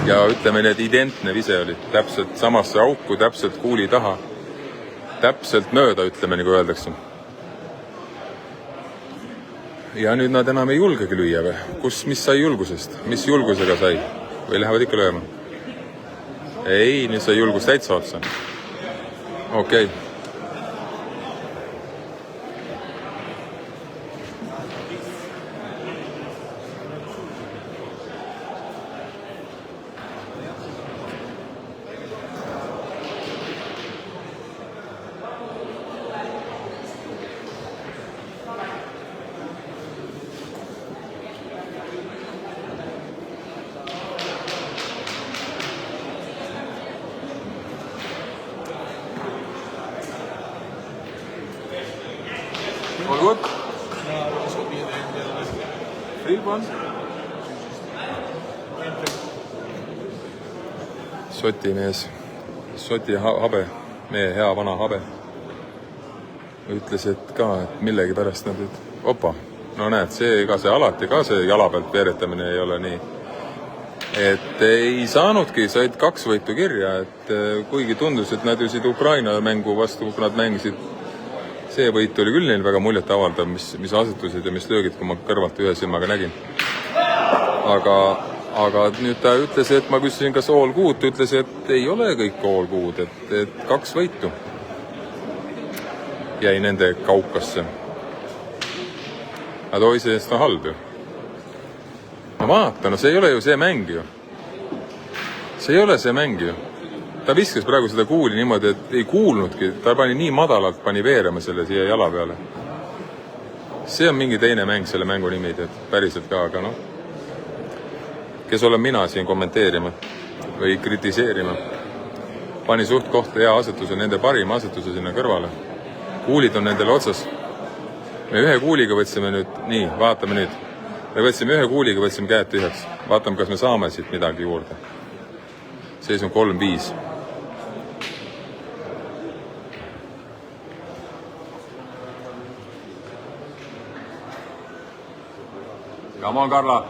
Ja ütleme, need identne vise oli. Täpselt samasse auku, täpselt kuuli taha. Täpselt mööda, ütleme, nagu öeldakse. Ja nüüd nad enam ei julgegi lüüa või? Mis sai julgusest? Mis julgusega sai? Või lähevad ikka lööma? Ei, nüüd sai julgus täitsa otsa. Okei. All good? Free one? Sotimees, habe, meie hea vana habe, ütles, et ka, et millegi pärast nad, et opa, no näed, see alati ka see jala pealt veeretamine ei ole nii. Et ei saanudki, said 2 võitu kirja, et kuigi tundus, et nad ju siit Ukraina mängu vastu, kui nad mängisid, see võit oli küll neil väga muljet avaldav, mis asetused ja mis löögid, kui ma kõrvalt ühe silmaga nägin. Aga nüüd ta ütles, et ma küsisin, kas all good, ütles, et ei ole kõik all good, et 2 võitu jäi nende kaukasse. Aga too iseenesest on halb ju. No vaata, no see ei ole ju see mäng ju. See ei ole see mäng ju. Ta viskas praegu seda kuuli niimoodi, et ei kuulnudki. Ta pani nii madalalt, pani veerema selle siia jala peale. See on mingi teine mäng, selle mängu nimi, et päriselt ka, aga noh. Kes olen mina siin kommenteerima või kritiseerima. Pani suht kohta hea asetuse, nende parima asetuse sinna kõrvale. Kuulid on nendele otsas. Me ühe kuuliga võtsime nüüd, nii, vaatame nüüd. Me võtsime ühe kuuliga, võtsime käed tühjaks. Vaatame, kas me saame siit midagi juurde. Seis on 3-5. Come on, Karla.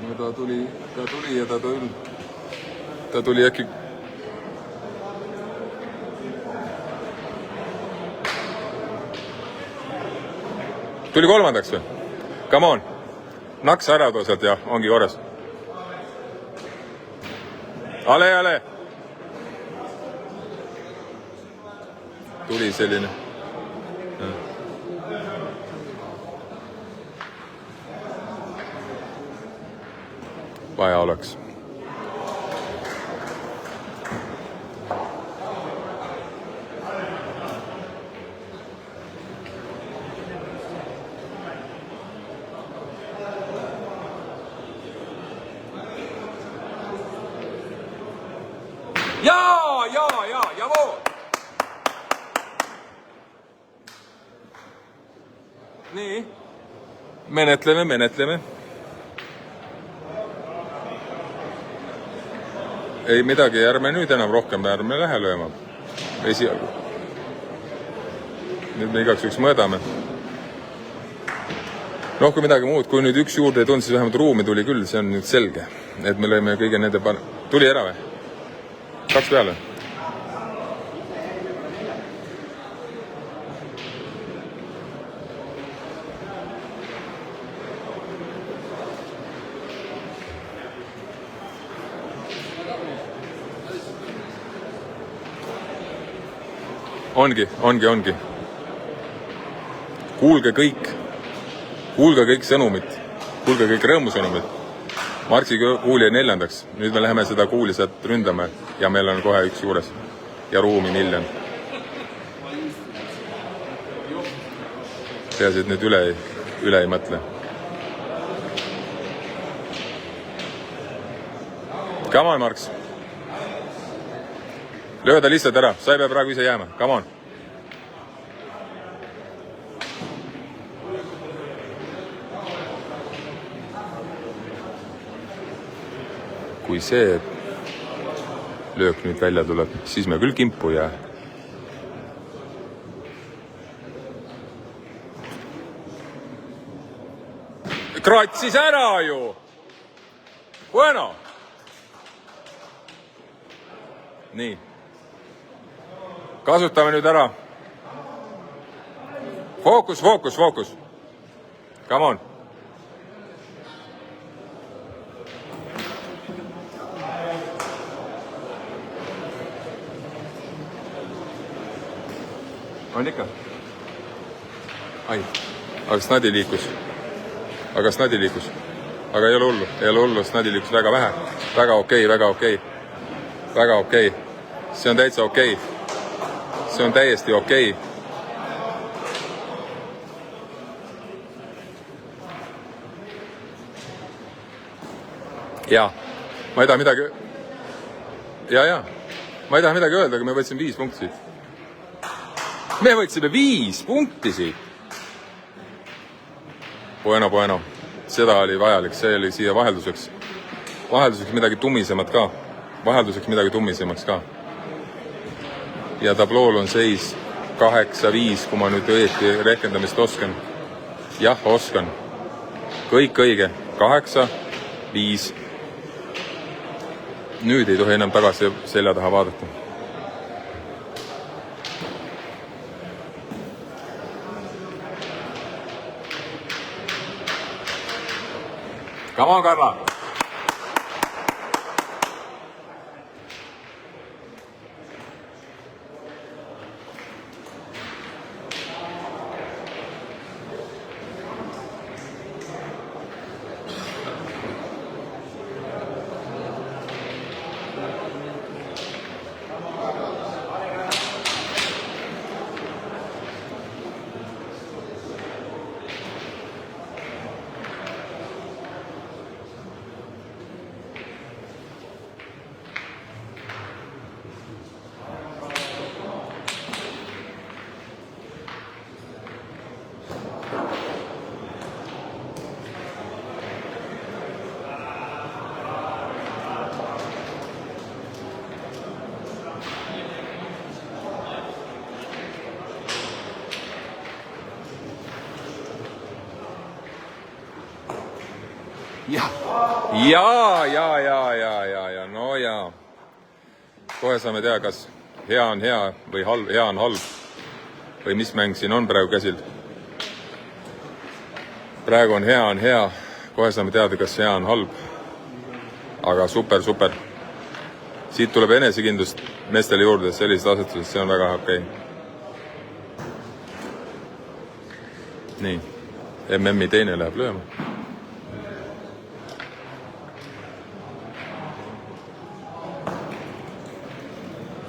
No ta tuli ja ta tuli äkki tuli kolmandaks või? Come on. Naksa ära too sealt ja ongi korras. Ale. Tuli selline. Vaja oleks. Jawohl! Nii. Menetleme. Ei midagi, ärme nüüd enam rohkem, ärme lähe lööma. Esialgu. nüüd me igaks üks mõõdame. Noh, kui midagi muud, kui nüüd üks juurde ei tulnud, siis vähemalt ruumi tuli küll, see on nüüd selge. Et me lõime kõige nende Tuli ära või? 2 peale? Ongi. Kuulge kõik sõnumit. Kuulge kõik rõõmusõnumit. Marksi kuuli 4. Nüüd me läheme seda kuuli sealt ründame ja meil on kohe üks juures. Ja ruumi 1 miljon. Peaasi, et nüüd üle ei mõtle. Come on, Marks. Löö ta lihtsalt ära, sa ei pea praegu ise jääma, come on. Kui see löök nüüd välja tuleb, siis me küll kimpu jää. Kratsis ära ju! Bueno! Nii. Kasutame nüüd ära. Fookus. Come on. On ikka? Ai, aga snadi liikus. Aga ei ole hullu, snadi liikus väga vähe. Väga okei. See on täitsa okei. See on täiesti okei. Ja, ma ei taha midagi... Ma ei taha midagi öelda, aga me võtsime 5 punkti siit. Me võtsime 5 punkti siit. Bueno. Seda oli vajalik, see oli siia vahelduseks. Vahelduseks midagi tummisemaks ka. Ja tablool on seis 8-5, kui ma nüüd õieti rehkendamist oskan. Jah, oskan. Kõik õige. 8-5. Nüüd ei tohi enam tagasi selja taha vaadata. Come on, Karla! Ja. No ja. Kohe saame teha, kas hea on hea või hea on halb. Või mis mäng siin on praegu käsil. Praegu on hea. Kohe saame teada, kas hea on halb. Aga super. Siit tuleb enesekindlust meestele juurde sellised asetused, see on väga okei. Nii. MM-i teine läheb lööma.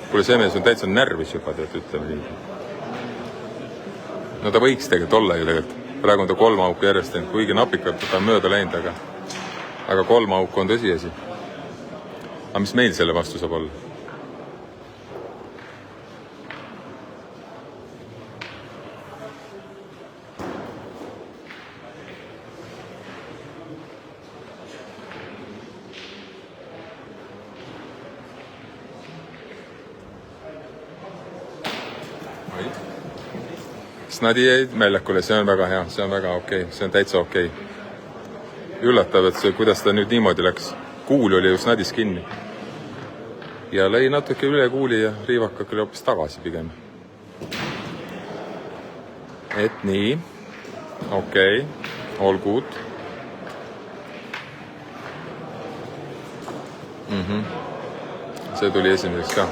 Kuule, see mees on täitsa närvis juba, ütleme nii. No ta võiks tegelikult olla ju tegelikult. Praegu on ta 3 auku järjest teinud, kuigi napikalt ta on mööda läinud, aga 3 auku on tõsiasi. Aga mis meil selle vastu saab olla? Snadi jäid väljakule, see on väga hea, see on väga okei, see on täitsa okei. Üllatav, et see, kuidas ta nüüd niimoodi läks. Kuul oli ju Snadis kinni. Ja lõi natuke üle kuuli ja riivakak oli hoopis tagasi pigem. Et nii, okei, all good. See tuli esimeseks ka.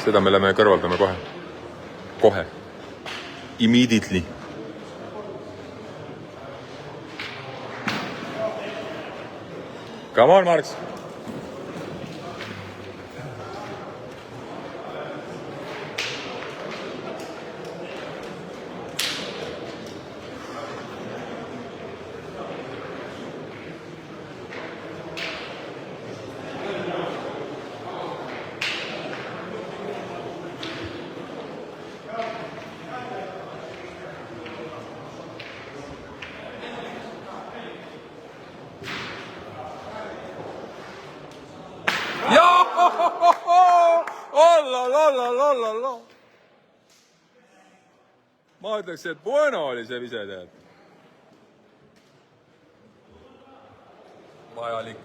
Seda me lähme kõrvaldame kohe. Kohe. Immediately. Come on, Marks. Olla. Ma ütleks, et bueno oli see vise tead. Vajalik.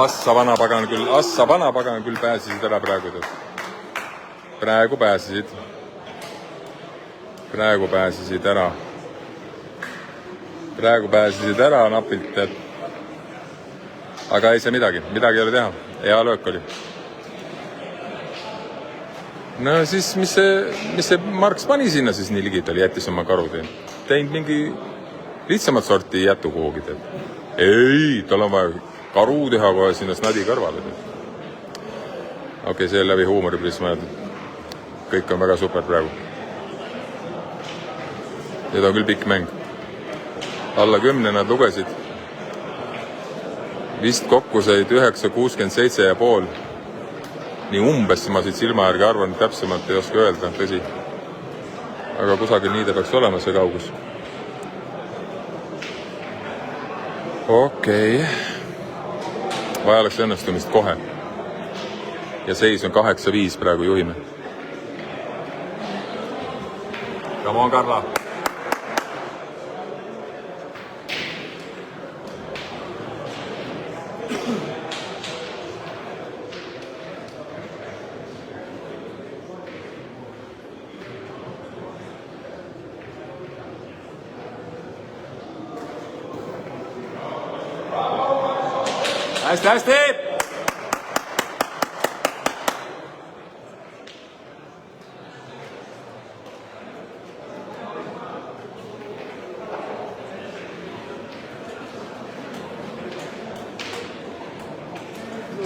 Assa vana pagan küll pääsisid ära praegu. Praegu pääsisid ära napilt, tead. Aga ei see midagi ei ole teha. Hea löök oli. No siis, mis see Marks pani sinna siis nii ligitali, jättis oma karud. Teinud mingi lihtsamat sorti jätu kuhugi, tead. Ei, tal on vaja karu teha kohe sinna Snadi kõrvale. Okei, see läbi huumoriprisma. Kõik on väga super praegu. Need on küll pikk mäng. Alla 10 nad lugesid. Vist kokku said 9.67,5. Nii umbes ma siit silma järgi arvan, täpsemalt ei oska öelda, tõsi. Aga kusagil nii ta peaks olema see kaugus. Okei. Vaja oleks õnnestumist kohe. Ja seis on 8-5 praegu juhime. Come on, Karla! Hästi!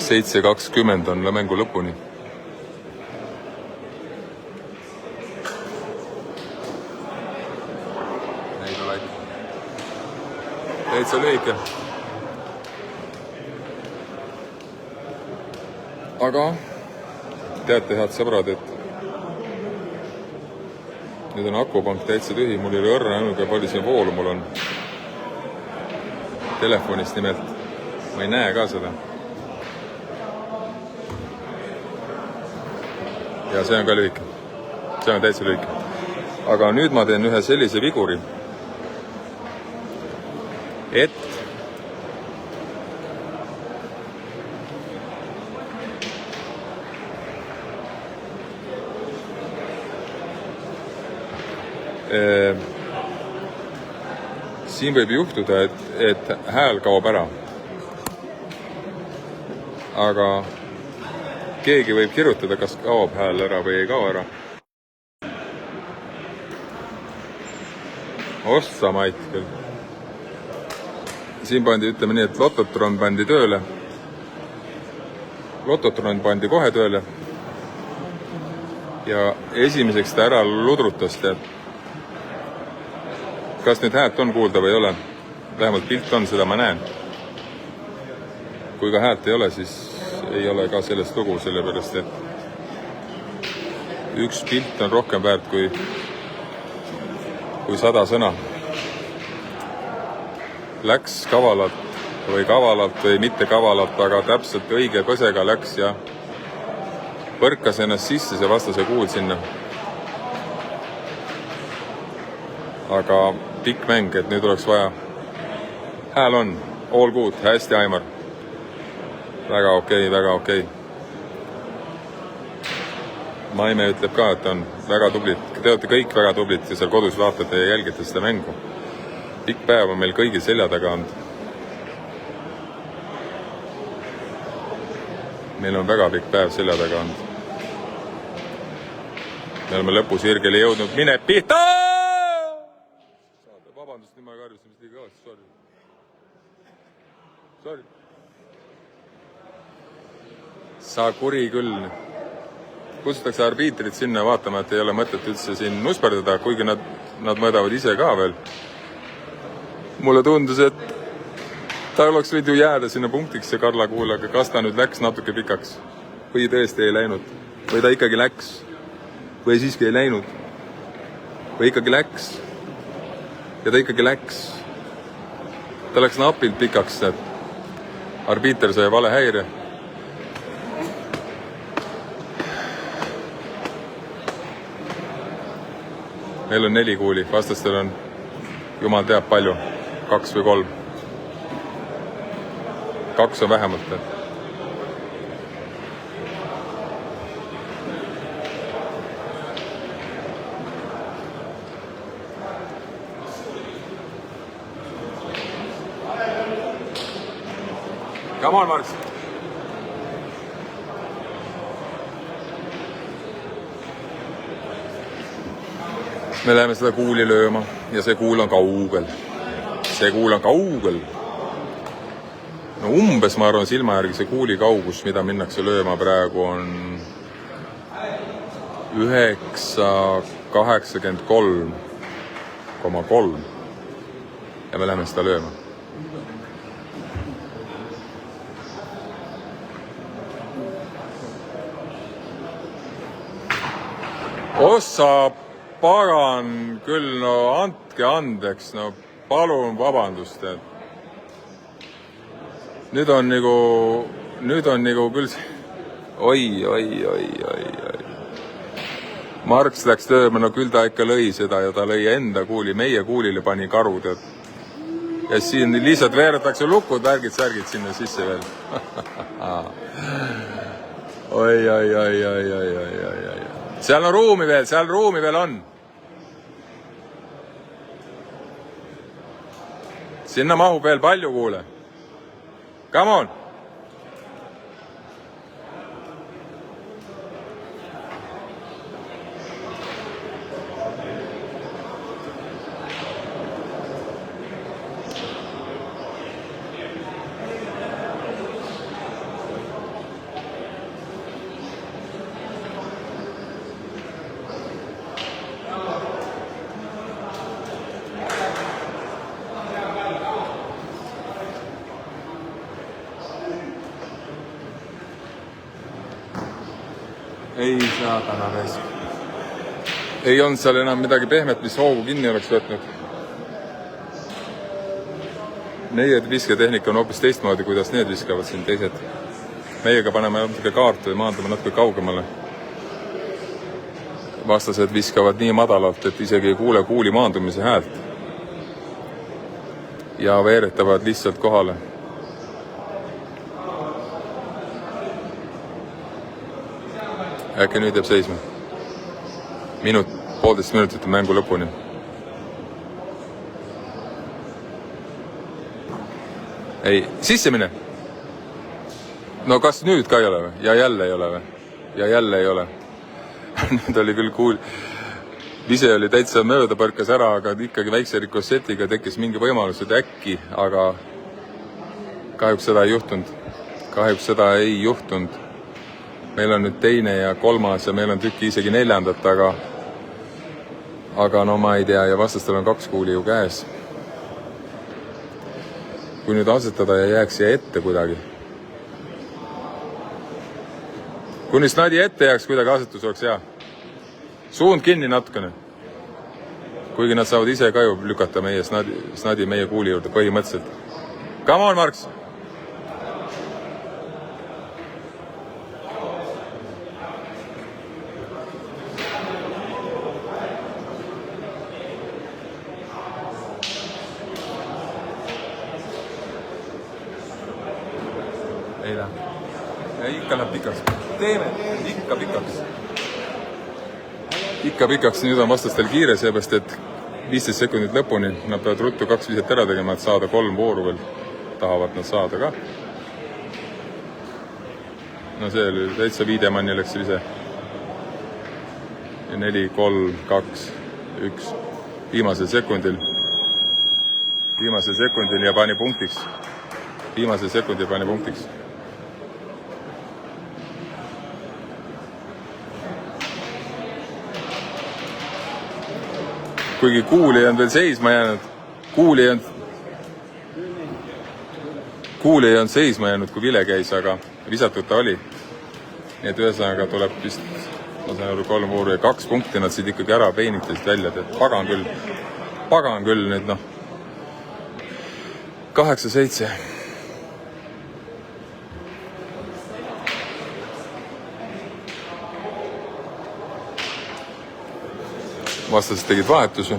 7:20 on mängu lõpuni. Neid oled. Täitsa lühike. Aga teate, head sõbrad, et nüüd on akupank täitsa tühi. Mul ei ole õrna nõuga, palju siin voolu mul on. Telefonist nimelt. Ma ei näe ka seda. Ja see on ka lühike. See on täitsa lühike. Aga nüüd ma teen ühe sellise viguri, et siin võib juhtuda, et hääl kaob ära. Aga keegi võib kirjutada, kas kaob hääl ära või ei kao ära. Ossa mait küll. Siin pandi, ütleme nii, et Lototron pandi tööle. Lototron pandi kohe tööle. Ja esimeseks ta ära ludrutas, tead. kas nüüd häält on kuulda või ei ole. Vähemalt pilt on, seda ma näen. Kui ka häält ei ole, siis ei ole ka sellest lugu, sellepärast et üks pilt on rohkem väärt kui 100 sõna. Läks kavalalt või mitte kavalalt, aga täpselt õige põsega läks ja põrkas ennast sisse see vastase kuul sinna. Aga pikk mäng, et nüüd oleks vaja. Hääl on, all good, hästi Aimar. Väga okei, väga okei. Maime ütleb ka, et on väga tublid. Te olete kõik väga tublid ja seal kodus vaatate ja jälgite seda mängu. Pikk päev on meil kõigi selja taga olnud. Meil on väga pikk päev selja taga olnud. Me oleme lõpusirgele jõudnud. Mine pihta! Vabandust, nüüd ma karjusin mis liiga kõvasti. Sorry. Sa kuri küll. Kutsutakse arbiitrit sinna vaatama, et ei ole mõtet üldse siin nusperdada, kuigi nad mõõdavad ise ka veel. Mulle tundus, et ta oleks võinud ju jääda sinna punktiks ja Karla kuul, aga kas ta nüüd läks natuke pikaks? Või tõesti ei läinud? Või ta ikkagi läks? Või siiski ei läinud? Või ikkagi läks? Ja ta ikkagi läks. Ta läks napilt pikaks, et arbiiter sai vale häire. Meil on 4 kuuli, vastastel on jumal teab palju, 2 või 3. 2 on vähemalt. Come on, Marks. Me läheme seda kuuli lööma ja see kuul on kaugel. See kuul on kaugel. No umbes, ma arvan, silma järgi see kuuli kaugus, mida minnakse lööma praegu on 983,3 ja me läheme seda lööma. Ossa pagan küll, no andke andeks, no palun vabandust, et nüüd on nagu küll oi. Marks läks tööma, no küll ta ikka lõi seda ja ta lõi enda kuuli, meie kuulile pani karud, et ja siin lihtsalt veeretakse lukud, värgid sinna sisse veel. Oi. Seal on ruumi veel on. Sinna mahub veel palju kuule. Come on! Ei saatana raisk. Ei olnud seal enam midagi pehmet, mis hoogu kinni oleks võtnud. Meie visketehnika on hoopis teistmoodi, kuidas need viskavad siin teised. Meiega paneme natuke kaartu ja maandame natuke kaugemale. Vastased viskavad nii madalalt, et isegi ei kuule kuuli maandumise häält. Ja veeretavad lihtsalt kohale. Äkki nüüd jääb seisma. 1,5 minutit on mängu lõpuni. Ei, sisse mine. No kas nüüd ka ei ole või? Ja jälle ei ole või? Ja jälle ei ole. Nüüd oli küll kuul. Vise oli täitsa mööda põrkas ära, aga ikkagi väikse rikossetiga tekkis mingi võimalus, et äkki, aga kahjuks seda ei juhtunud. Meil on nüüd 2. ja 3. ja meil on tükki isegi 4. aga no ma ei tea, ja vastastel on 2 kuuli ju käes. Kui nüüd asetada ja jääks siia ette kuidagi. Kui nüüd snadi ette jääks kuidagi asetus oleks hea. Suund kinni natukene. Kuigi nad saavad ise ka ju lükata meie snadi meie kuuli juurde põhimõtteliselt. Come on, Marks! Ei lähe. Ja ikka läheb pikaks. Teeme ikka pikaks. Ikka pikaks, nüüd on vastastel kiire, seepärast, et 15 sekundit lõpuni. Nad peavad ruttu 2 viset ära tegema, et saada 3 vooru veel. Tahavad nad saada ka. No see oli täitsa Viidemanni läks see vise. Ja 4, 3, 2, 1. Viimasel sekundil ja pani punktiks. Viimasel sekundil pani punktiks. Kuigi kuul ei olnud veel seisma jäänud. Kuul ei olnud seisma jäänud, kui vile käis, aga visatud ta oli. Nii et ühesõnaga tuleb vist, ma saan aru, 3 vooru ja 2 punkti nad siit ikkagi ära peenitest välja. Et pagan küll nüüd noh. 8-7. Vastased tegid vahetuse.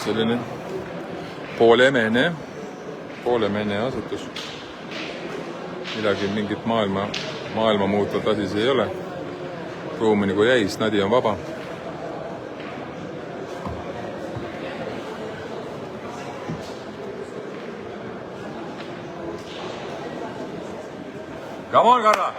Selline poolemene asutus. Midagi mingit maailma muutvat asi see ei ole. Ruumi nagu jäi, snadi on vaba. Come on, Karla!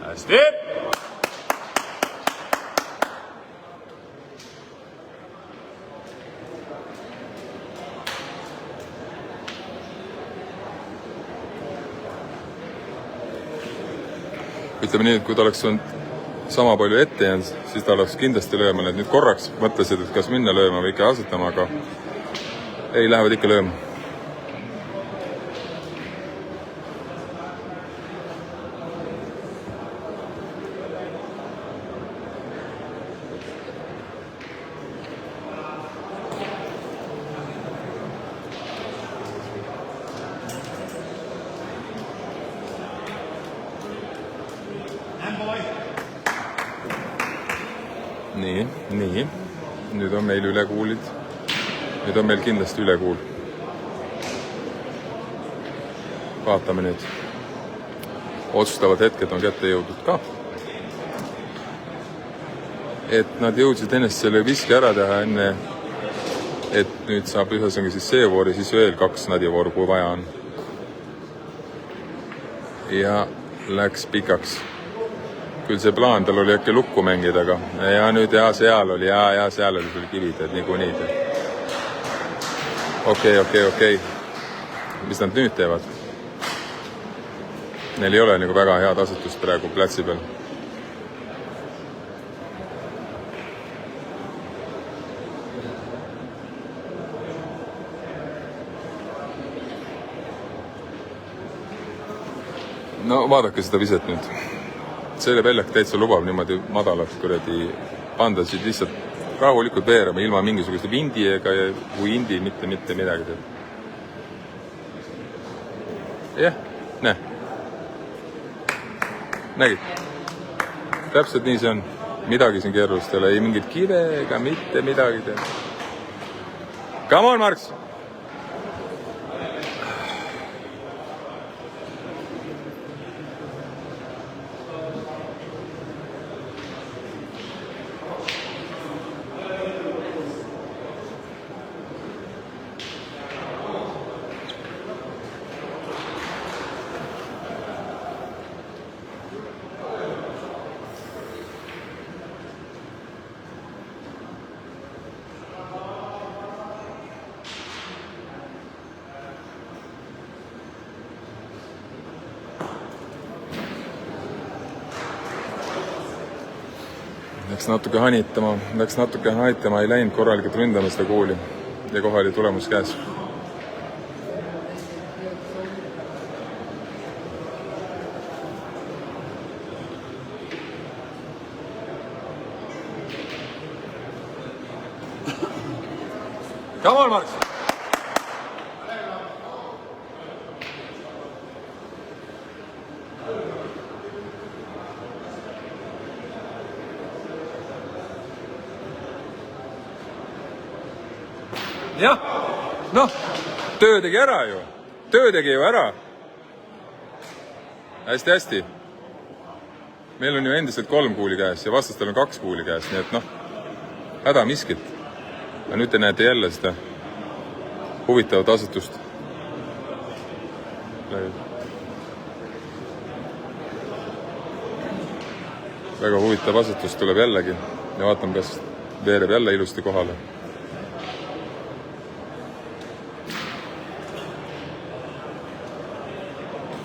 Hästi! Ütleme nii, et kui ta oleks olnud sama palju ette jäänud, siis ta oleks kindlasti lööma. Nüüd korraks mõtlesid, et kas minna lööma või ikka asetama, aga ei, lähevad ikka lööma. Nii. Nüüd on meil ülekuulid. Nüüd on meil kindlasti ülekuul. Vaatame nüüd. Otsustavad hetked on kätte jõudnud ka. Et nad jõudsid ennast selle viski ära teha enne, et nüüd saab ühesõnaga siis see voor ja siis veel 2 nadivooru, kui vaja on. Ja läks pikaks. Küll see plaan tal oli äkki lukku mängida, aga ja nüüd seal oli sul kivid, et niikuinii. Okei. Mis nad nüüd teevad? Neil ei ole nagu väga head asetust praegu platsi peal. No vaadake seda viset nüüd. selle väljak täitsa lubab niimoodi madalalt kuradi pandasid lihtsalt rahulikult veerema ilma mingisuguste vindi ega indi mitte midagi teeb. Jah, näe. Nägid? Täpselt nii see on. Midagi siin keerulist ei ole. Ei mingit kive ega mitte midagi teeb. Come on, Marks! Läks natuke hanitama, ei läinud korralikult ründama seda kooli ja kohe oli tulemus käes. Come on, Marks! Jah, noh, töö tegi ära ju. Töö tegi ju ära. Hästi. Meil on ju endiselt 3 kuuli käes ja vastastel on 2 kuuli käes, nii et noh, häda miskit. Ja nüüd te näete jälle seda huvitavat asetust. Väga huvitav asetus tuleb jällegi ja vaatame, kas veereb jälle ilusti kohale.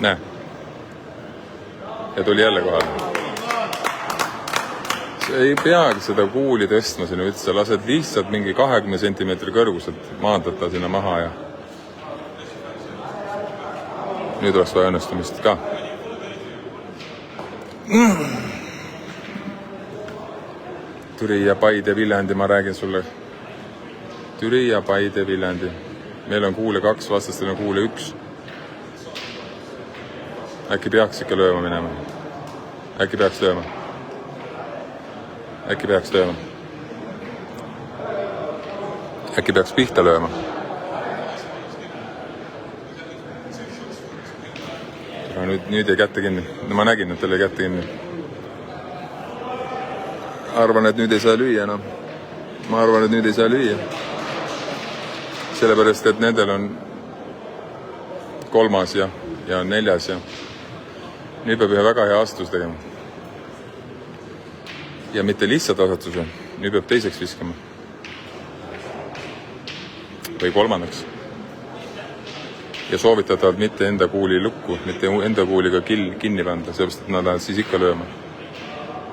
Näe. Ja tuli jälle kohale. Ei peagi seda kuuli tõstma sinna üldse, lased lihtsalt mingi 20 sentimeetri kõrguselt maandata sinna maha ja nüüd oleks vaja õnnestumist ka. Türi ja Paide Viljandi, ma räägin sulle. Türi ja Paide Viljandi. Meil on kuule 2, vastastel on kuule 1. Äkki peaks ikka lööma minema. Äkki peaks lööma. Äkki peaks pihta lööma. Aga nüüd jäi kätte kinni. No, ma nägin, et tal jäi kätte kinni. Arvan, et nüüd ei saa lüüa enam. Sellepärast, et nendel on 3. ja 4. ja nüüd peab ühe väga hea astus tegema. Ja mitte lihtsalt asatuse, nüüd peab teiseks viskama. Või 3. Ja soovitatavad mitte enda kuuli lukku, mitte enda kuuliga kinni panda, sellepärast, et nad lähevad siis ikka lööma.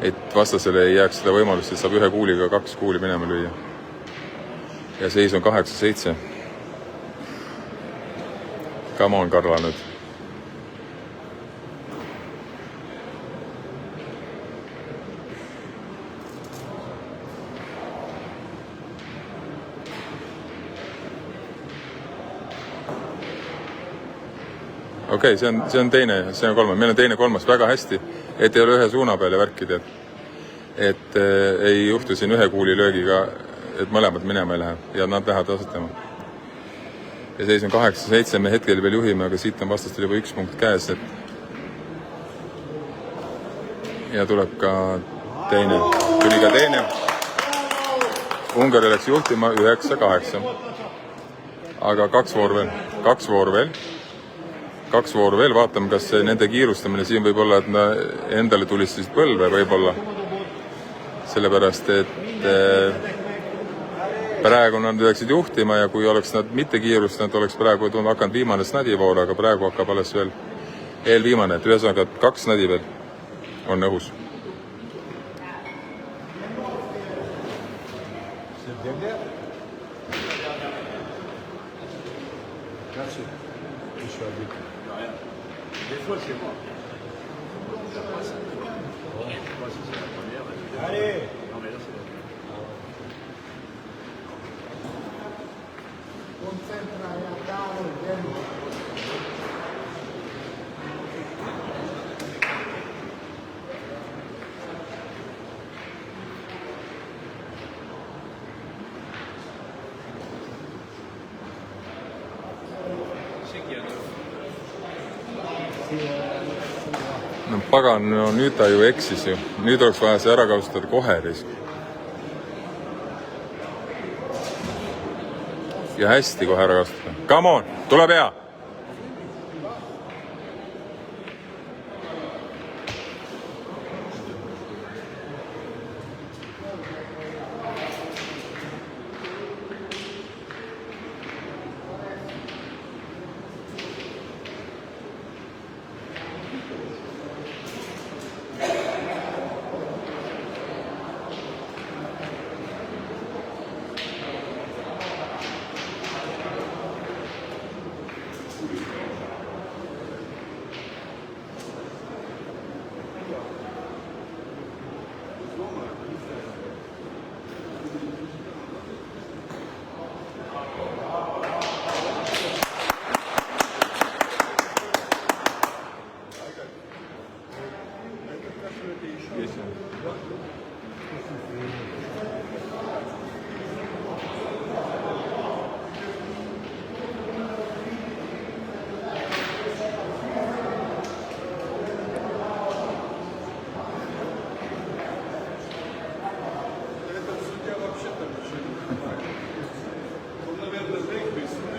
Et vastasele ei jääks seda võimalust, et saab ühe kuuliga 2 kuuli minema lüüa. Ja seis on 8-7. Come on, Karla nüüd. Okei, see on teine, see on 3. Meil on teine 3. Väga hästi, et ei ole ühe suuna peale värkida. Et ei juhtu siin ühe kuuli löögiga, et mõlemad minema ei lähe ja nad lähevad asetama. Ja seis on 8-7, me hetkel veel juhime, aga siit on vastastel juba 1 punkt käes. Ja tuleb ka teine. Tuli ka teine. Ungari läks juhtima 9-8. Aga 2 vooru veel, vaatame, kas nende kiirustamine siin võib olla, et endale tulistasid põlve võib-olla. Sellepärast, et praegu nad läksid juhtima ja kui oleks nad mitte kiirustanud, oleks praegu hakanud viimane snadivoor, aga praegu hakkab alles veel eelviimane, et ühesõnaga 2 snadi veel on õhus. Allez. Concentra e andare dentro. No pagan, no nüüd ta ju eksis ju. Nüüd oleks vaja see ära kasutada kohe risk. Ja hästi kohe ära kasutada. Come on, tuleb hea!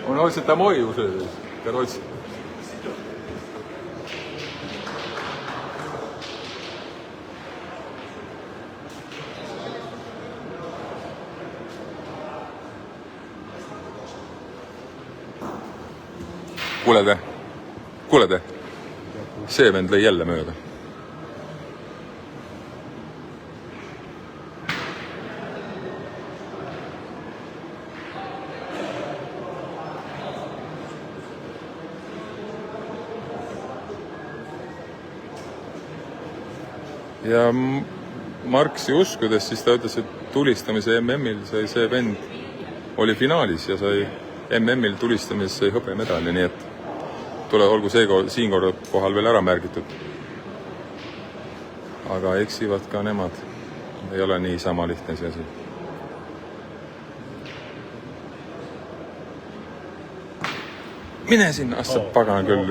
Он носит домой уже, короче. Kuule te, see vend lõi jälle mööda. Ja Marksi uskudes siis ta ütles, et tulistamise MM-il sai see vend, oli finaalis ja sai MM-il tulistamises sai hõbemedali, nii et olgu siin korra kohal veel ära märgitud. Aga eksivad ka nemad. Ei ole nii sama lihtne see asi. Mine sinna, assa pagana küll.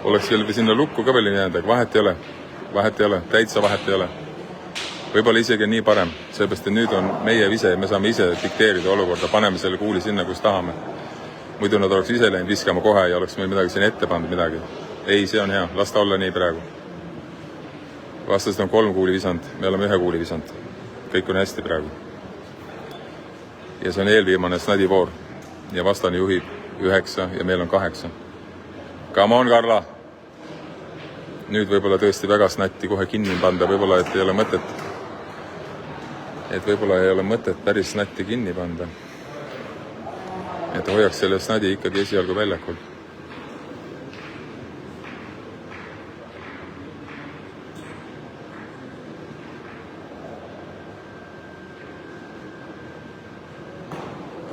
Oleks veel sinna lukku ka veel jäänud, aga vahet ei ole, täitsa vahet ei ole. Võib-olla isegi nii parem, seepärast, et nüüd on meie ise, me saame ise dikteerida olukorda, paneme selle kuuli sinna, kus tahame. Muidu nad oleks ise läinud viskama kohe ja oleks meil midagi siin ette pandud midagi. Ei, see on hea, las ta olla nii praegu. Vastased on 3 kuuli visand, me oleme 1 kuuli visand. Kõik on hästi praegu. Ja see on eelviimane snadivoor ja vastane juhib 9 ja meil on 8. Come on, Karla! Nüüd võib-olla tõesti väga snatti kohe kinni panda, võib-olla et ei ole mõtet päris snatti kinni panda. Et hoiaks selle snadi ikkagi esialgu väljakul.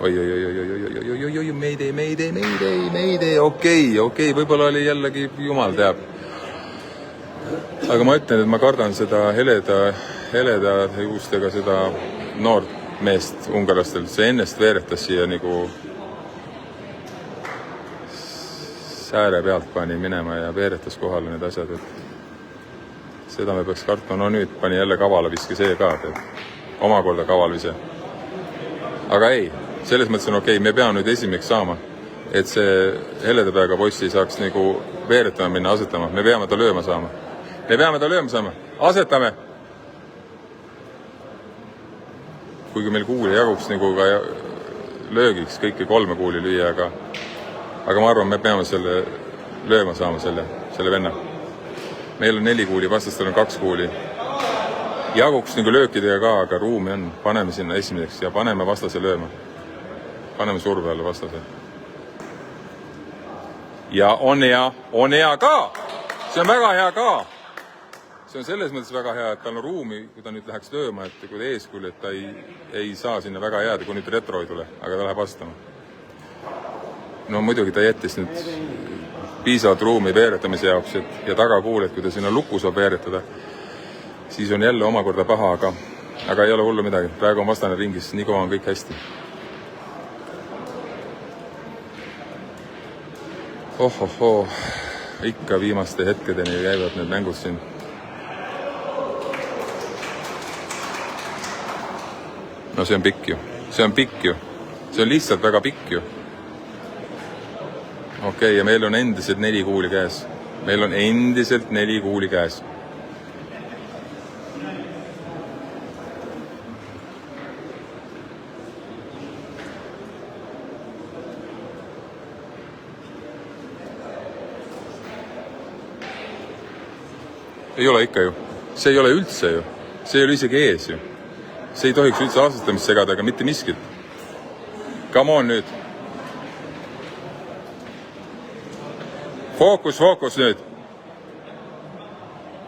Oi, meidei, okei, võib-olla oli jällegi jumal teab. Aga ma ütlen, et ma kardan seda heleda juustega seda noort meest ungarlastel. See ennest veeretas siia nagu sääre pealt pani minema ja veeretas kohale need asjad. Et seda me peaks kartma. No nüüd pani jälle kavalaviske see ka. Omakorda kavalvise. Aga ei, selles mõttes on okei. Me peame nüüd esimeks saama, et see heleda peaga poissi ei saaks nagu veeretama minna asetama. Me peame ta lööma saama. Asetame! Kuigi meil kuuli jaguks nagu ka löögiks kõiki 3 kuuli lüüa, aga ma arvan, me peame selle lööma saama selle venna. Meil on 4 kuuli, vastastel on 2 kuuli. Jaguks nagu löökidega ka, aga ruumi on. Paneme sinna esimeseks ja paneme vastase lööma. Paneme surve alla vastase. Ja on hea ka! See on väga hea ka! see on selles mõttes väga hea, et tal on ruumi, kui ta nüüd läheks lööma, et kui ta eesküll, et ta ei saa sinna väga jääda, kui nüüd retro ei tule, aga ta läheb vastama. No muidugi ta jättis nüüd piisavalt ruumi veeretamise jaoks, ja tagakuul, et kui ta sinna luku saab veeretada, siis on jälle omakorda paha, aga ei ole hullu midagi. Praegu on vastane ringis, nii kaua on kõik hästi. Ohohoo, ikka viimaste hetkedeni käivad need mängud siin. No see on pikk ju. See on pikk ju. See on lihtsalt väga pikk ju. Okei, ja meil on endiselt 4 kuuli käes. Meil on endiselt 4 kuuli käes. Ei ole ikka ju. See ei ole üldse ju. See ei ole isegi ees ju. See ei tohiks üldse aastastamist segada, aga mitte miskit. Come on nüüd. Fookus nüüd.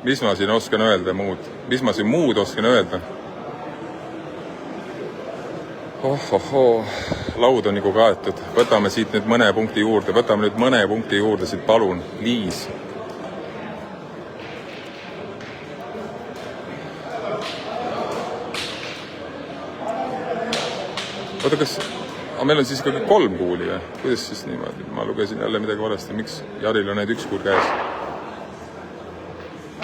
Mis ma siin oskan öelda muud? Mis ma siin muud oskan öelda? Ohohoo, laud on nagu kaetud. Võtame siit nüüd mõne punkti juurde. Siit palun, Liis. Oota, kas... meil on siis ikkagi 3 kuuli või? Kuidas siis niimoodi? Ma lugesin jälle midagi valesti. Miks Jaril on need 1 kuul käes?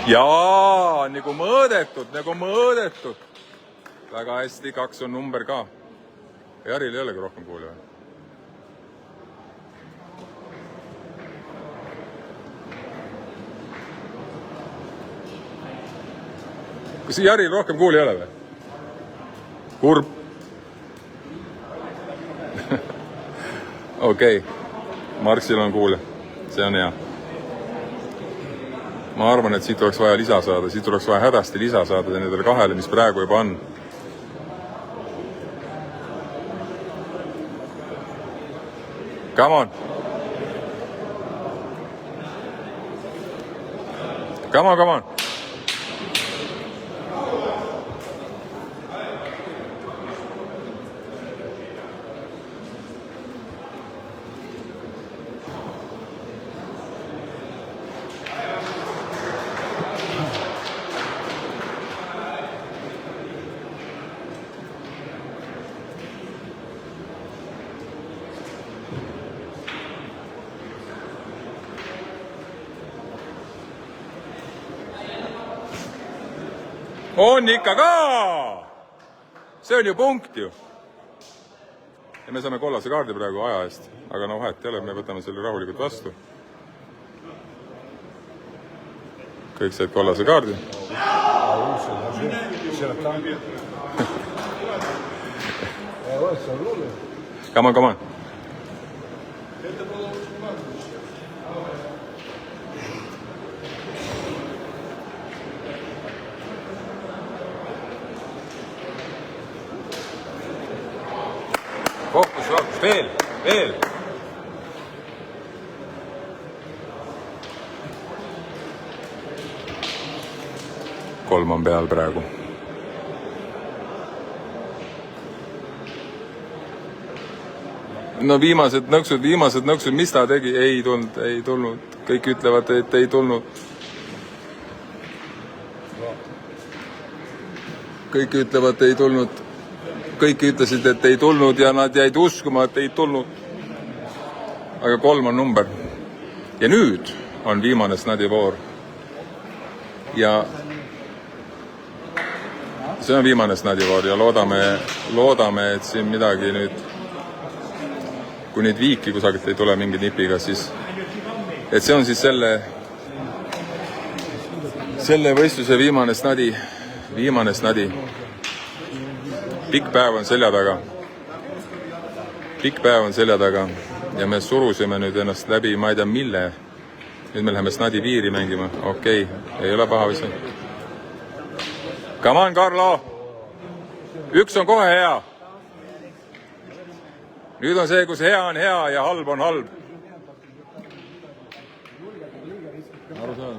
Jaa, nagu mõõdetud. Väga hästi, 2 on number ka. Jaril ei olegi rohkem kuuli või? Kas Jaril rohkem kuuli ei ole või? Kurb. Okei, Marksil on kuule, see on hea. Ma arvan, et siit oleks vaja lisa saada, siit oleks vaja hädasti lisa saada nendele 2, mis praegu juba on. Come on. Come on. On ikka ka! See on ju punkt ju. Ja me saame kollase kaardi praegu aja eest. Aga no vahet ei ole, me võtame selle rahulikult vastu. Kõik said kollase kaardi. Come on. Fookus, veel. 3 on peal praegu. No viimased nõksud, mis ta tegi? Ei tulnud. Kõik ütlevad, et ei tulnud. Kõik ütlevad, et ei tulnud. Kõik ütlesid, et ei tulnud ja nad jäid uskuma, et ei tulnud. Aga 3 on number. Ja nüüd on viimane snadivoor. Ja see on viimane snadivoor ja loodame, et siin midagi nüüd, kui nüüd viiki kusagilt ei tule mingi nipiga, siis et see on siis selle võistluse viimane snadi. Pikk päev on selja taga ja me surusime nüüd ennast läbi, ma ei tea mille. Nüüd me läheme snadi piiri mängima. Okei, ei ole paha vist. Come on, Karlo! 1 on kohe hea. Nüüd on see, kus hea on hea ja halb on halb. arusaadav,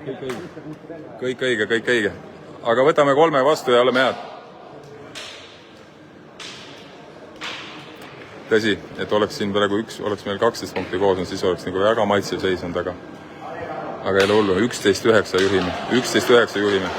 kõik õige. Kõik õige. Aga võtame 3 vastu ja oleme head. Tõsi, et oleks siin praegu oleks meil 12 punkti koos, siis oleks nagu väga maitsev seisund, aga ei ole hullu. 11-9 juhime. 11-9 juhime.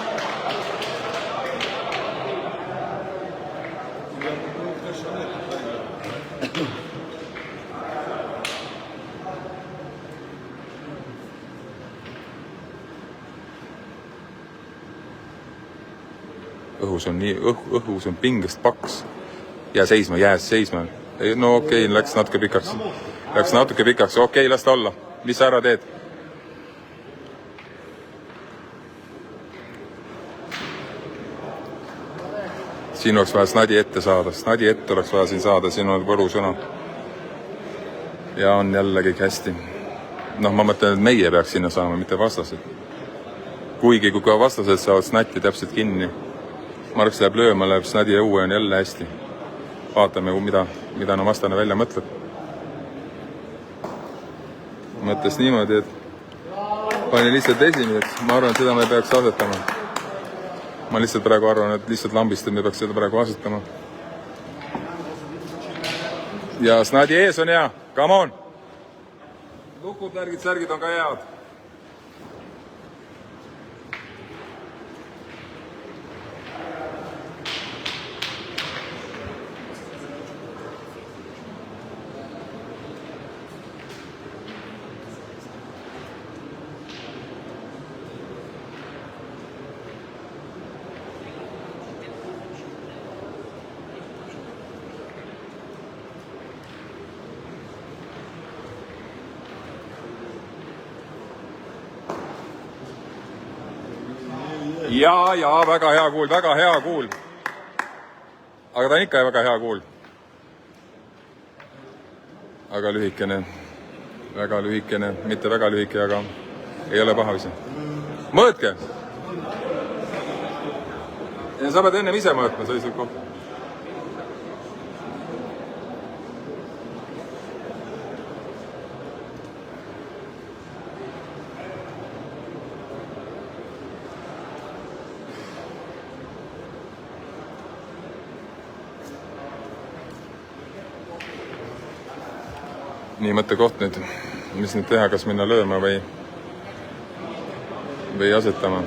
Õhus on pingest paks. Jääs seisma. No okei, läks natuke pikaks. Okei, las ta olla. Mis sa ära teed? Siin oleks vaja snadi ette saada. Snadi ette oleks vaja siin saada. Siin on võru sõna. Ja on jälle kõik hästi. Ma mõtlen, et meie peaks sinna saama, mitte vastased. Kuigi kui vastased saavad snatti täpselt kinni. Marks läheb lööma, läheb snadi ja õue on jälle hästi. Vaatame, mida vastane välja mõtleb. Mõtles niimoodi, et pani lihtsalt esimeseks. Ma arvan, et seda me peaks asetama. Ma lihtsalt praegu arvan, et lihtsalt lambist, et me peaks seda praegu asetama. Ja snadi ees on hea. Come on! Lukud, särgid on ka head. Ja, väga hea kuul. Aga ta on ikka väga hea kuul. Aga lühikene. Väga lühikene. Mitte väga lühike, aga ei ole pahavisi. Mõõtke! Ja sa pead ennem ise mõõtma, sa istud kohta. Nii mõttekoht nüüd, mis nüüd teha, kas minna lööma või asetama.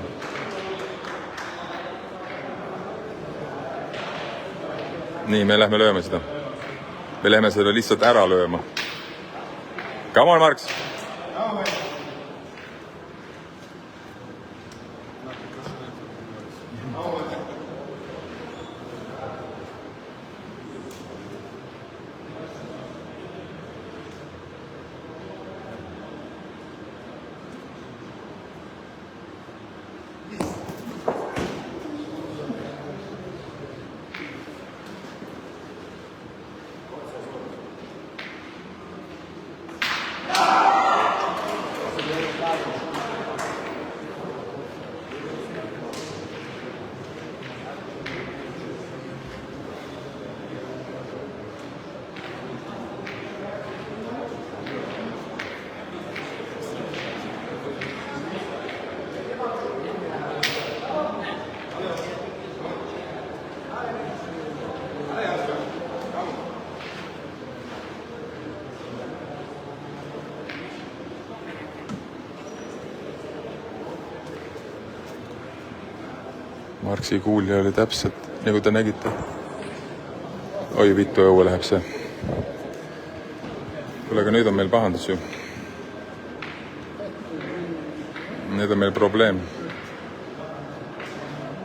Nii, me lähme lööma seda. Me lähme seda lihtsalt ära lööma. Come on, Marks! Marksi kuulja oli täpselt, nagu te nägite. Oi, vittu õue läheb see. Kuule, aga nüüd on meil pahandus ju. Nüüd on meil probleem.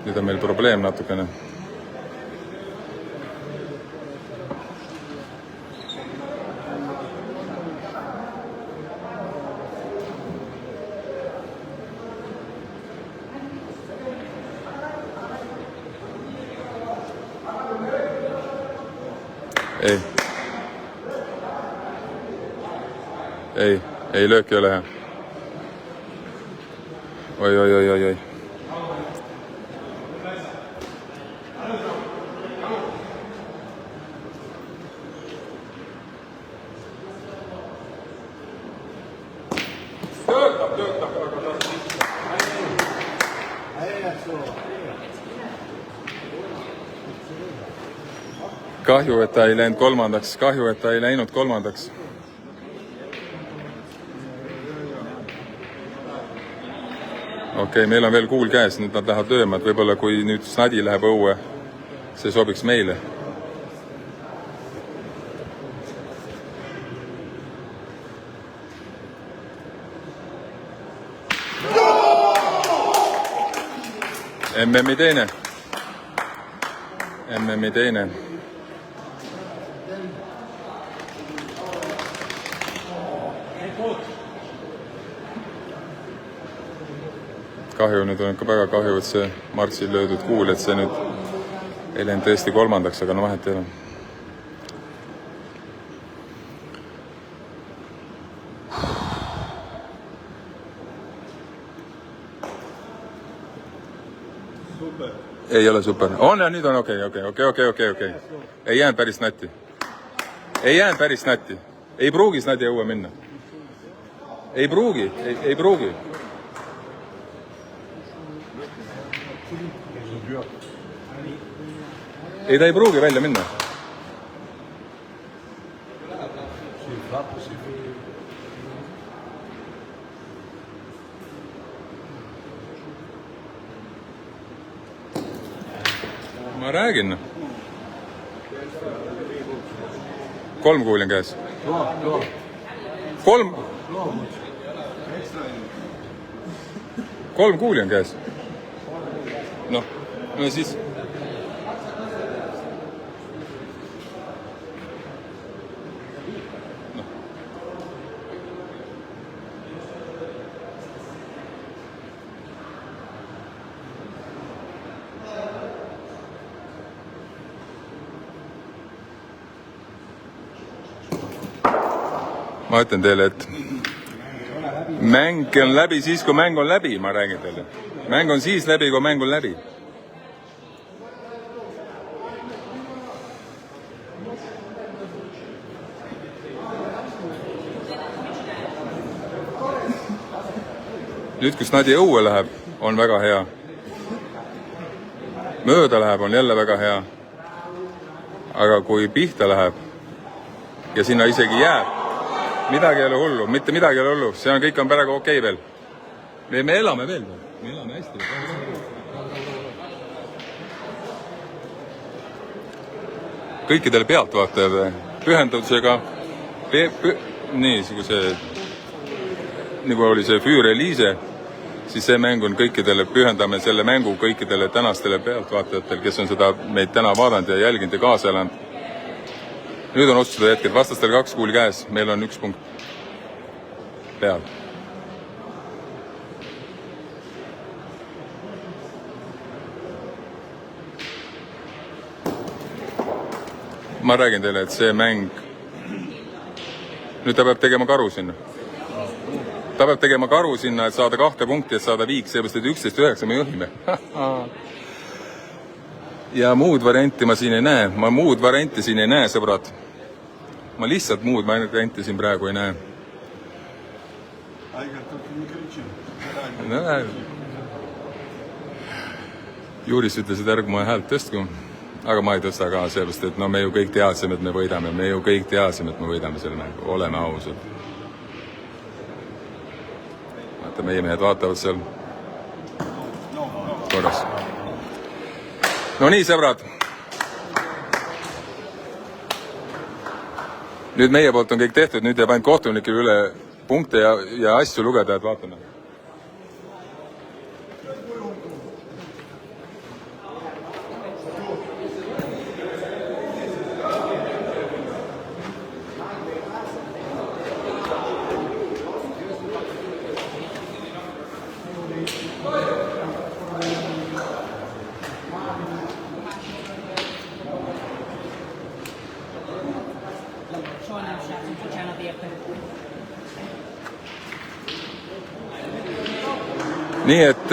Nüüd on meil probleem natukene. Ei, löök ei ole hea. Oi. Töötab. kahju, et ta ei läinud kolmandaks, kahju, et ta ei läinud kolmandaks. Okei, meil on veel kuul käes, nüüd nad lähevad lööma, et võib-olla kui nüüd Snadi läheb õue, see sobiks meile. MM-i teine. MM-i teine. Kahju, nüüd on ikka väga kahju, et see Martsil löödud kuul, et see nüüd ei läinud tõesti kolmandaks, aga no vahet ei ole. Super. Ei ole super. On ja nüüd on okei. Ei jäänud päris natti. Ei jäänud päris natti. Ei pruugi Snadi õue minna. Ei pruugi. Ei, ta ei pruugi välja minna. Ma räägin. 3 kuuli on käes. 3 kuuli on käes. No siis. Ma ütlen teile, et mäng on läbi siis, kui mäng on läbi, ma räägin teile. Mäng on siis läbi, kui mäng on läbi. Nüüd, kui Snadi õue läheb, on väga hea. Mööda läheb, on jälle väga hea. Aga kui pihta läheb ja sinna isegi jääb, midagi ei ole hullu, mitte midagi ei ole hullu, see on, kõik on praegu okei veel. Me elame veel, me elame hästi. Kõikidele pealtvaatajale pühendusega, nagu oli see Füür Eliise, siis see mäng on kõikidele, pühendame selle mängu kõikidele tänastele pealtvaatajatele, kes on seda meid täna vaadanud ja jälginud ja kaasa elanud. Nüüd on otsustada hetked, vastastel 2 kuuli käes, meil on 1 punkt peal. Ma räägin teile, et see mäng, nüüd ta peab tegema karu sinna. Ta peab tegema karu sinna, et saada 2 punkti, et saada viik, seepärast, et 11-9 me juhime. Ja muud varianti ma siin ei näe. Ma muud varianti siin ei näe, sõbrad. Ma lihtsalt muud varianti siin praegu ei näe. Juris ütles, et ärgu ma häält tõstku, aga ma ei tõsta ka, seepärast, et no me ju kõik teadsime, et me võidame. Me ju kõik teadsime, et me võidame selle mängu. Oleme ausad. Vaata, meie mehed vaatavad seal korras. No nii, sõbrad. Nüüd meie poolt on kõik tehtud, nüüd jääb ainult kohtunikele üle punkte ja asju lugeda, et vaatame. Nii et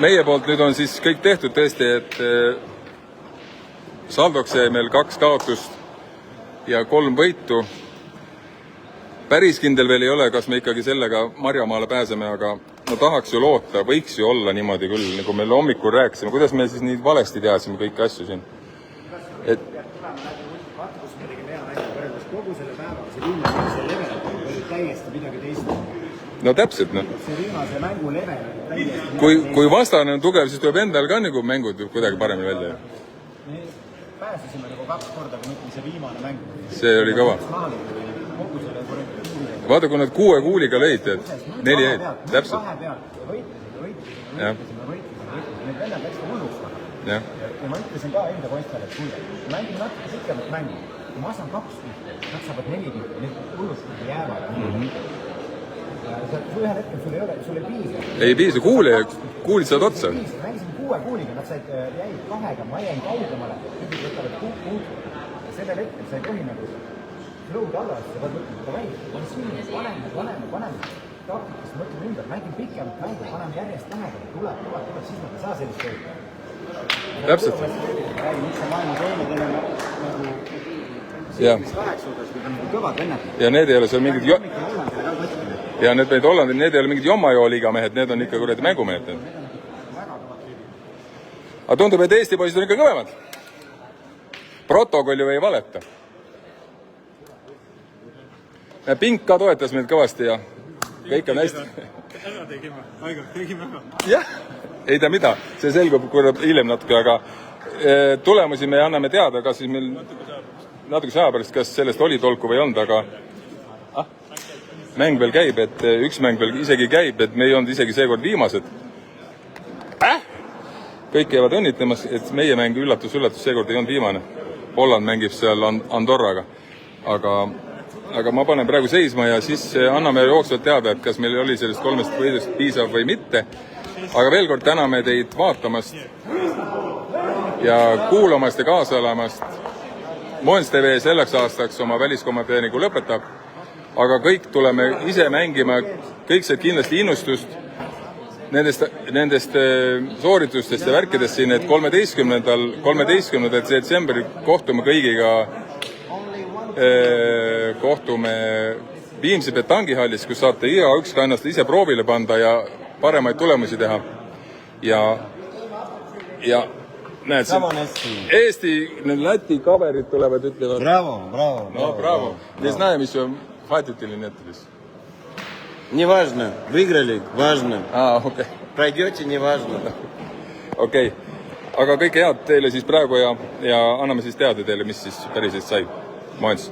meie poolt nüüd on siis kõik tehtud tõesti, et saldoks jäi meil 2 kaotust ja 3 võitu. Päris kindel veel ei ole, kas me ikkagi sellega Marjamaale pääseme, aga no tahaks ju loota, võiks ju olla niimoodi küll, nagu me hommikul rääkisime, kuidas me siis nii valesti teadsime kõiki asju siin. Et vaata, kus me tegime hea mängu võrreldes kogu selle päevaga, see viimase level oli täiesti midagi teist. no täpselt, noh. See viimase mängu level oli täiesti Kui vastane on tugev, siis tuleb endal ka nagu mängud kuidagi paremini välja. me pääsesime nagu 2 korda, kui mõtleme see viimane mäng. See oli kõva. Kogu selle korrektuuriga. Vaata, kui nad 6 kuuliga lõid, et 4 jäid, täpselt. Kahe pealt võitlesime. Need vennad läksid hulluks. Jah. Ja ma ütlesin ka enda poistele, et kuule, mängime natuke pikemat mängu. Kui ma saan 2 tihti, nad saavad 4 tihti, need hullust jäävad. Ja ühel hetkel sul ei piisa. Ei piisa, kuulid saad otsa. Mängisime 6 kuuliga, nad jäid 2-ga, ma jäin kaugemale. Nüüd võtavad 6 kuud. Ja sellel hetkel sa ei tohi nagu lõud alla, sa pead mõtlema, on siin, paneme. Taktikast mõtleme ümber, mängime pikemat mängu, paneme järjest lähedale, tuleb, siis nad ei saa sellist tööd. Täpselt. Miks sa maailma teeme, teeme nagu Jah. mis 8 odas, kui on kõvad vennad. Ja need ei ole seal mingid ja need ei ole mingid jommajooliga mehed, need on ikka kuradi mängumehed. Aga tundub, et Eesti poisid on ikka kõvemad. Protokoll ju ei valeta. Pink ka toetas meid kõvasti ja kõik on hästi. Ära tegime, aega tegime ära. Jah, ei tea mida, see selgub hiljem natuke, aga tulemusi me anname teada, kas siis meil natuke aja pärast, kas sellest oli tolku või ei olnud, aga mäng veel käib, et üks mäng veel isegi käib, et me ei olnud isegi seekord viimased. Kõik käivad õnnitlemas, et meie mäng üllatus, seekord ei olnud viimane. Holland mängib seal Andorraga, aga ma panen praegu seisma ja siis anname jooksvalt teada, et kas meil oli sellest 3 võidust piisav või mitte. Aga veel kord täname teid vaatamast ja kuulamast ja kaasa olemast. Moens TV selleks aastaks oma väliskommenteeringu lõpetab, aga kõik tuleme ise mängima, kõik said kindlasti innustust nendest sooritustest ja värkidest siin, et 13. detsembril kohtume kõigiga kohtume Viimsi Betangihallis, kus saate igaüks ka ennast ise proovile panda ja paremaid tulemusi teha. Ja näed siin, Eesti, need Läti kaverid tulevad, ütlevad. Bravo. No, bravo. Не знаем еще, хватит или нет здесь. Не важно, выиграли, важно. Okei. Пройдете, не важно. Okei. Aga kõike head teile siis praegu ja anname siis teada teile, mis siis päriselt sai. Moens.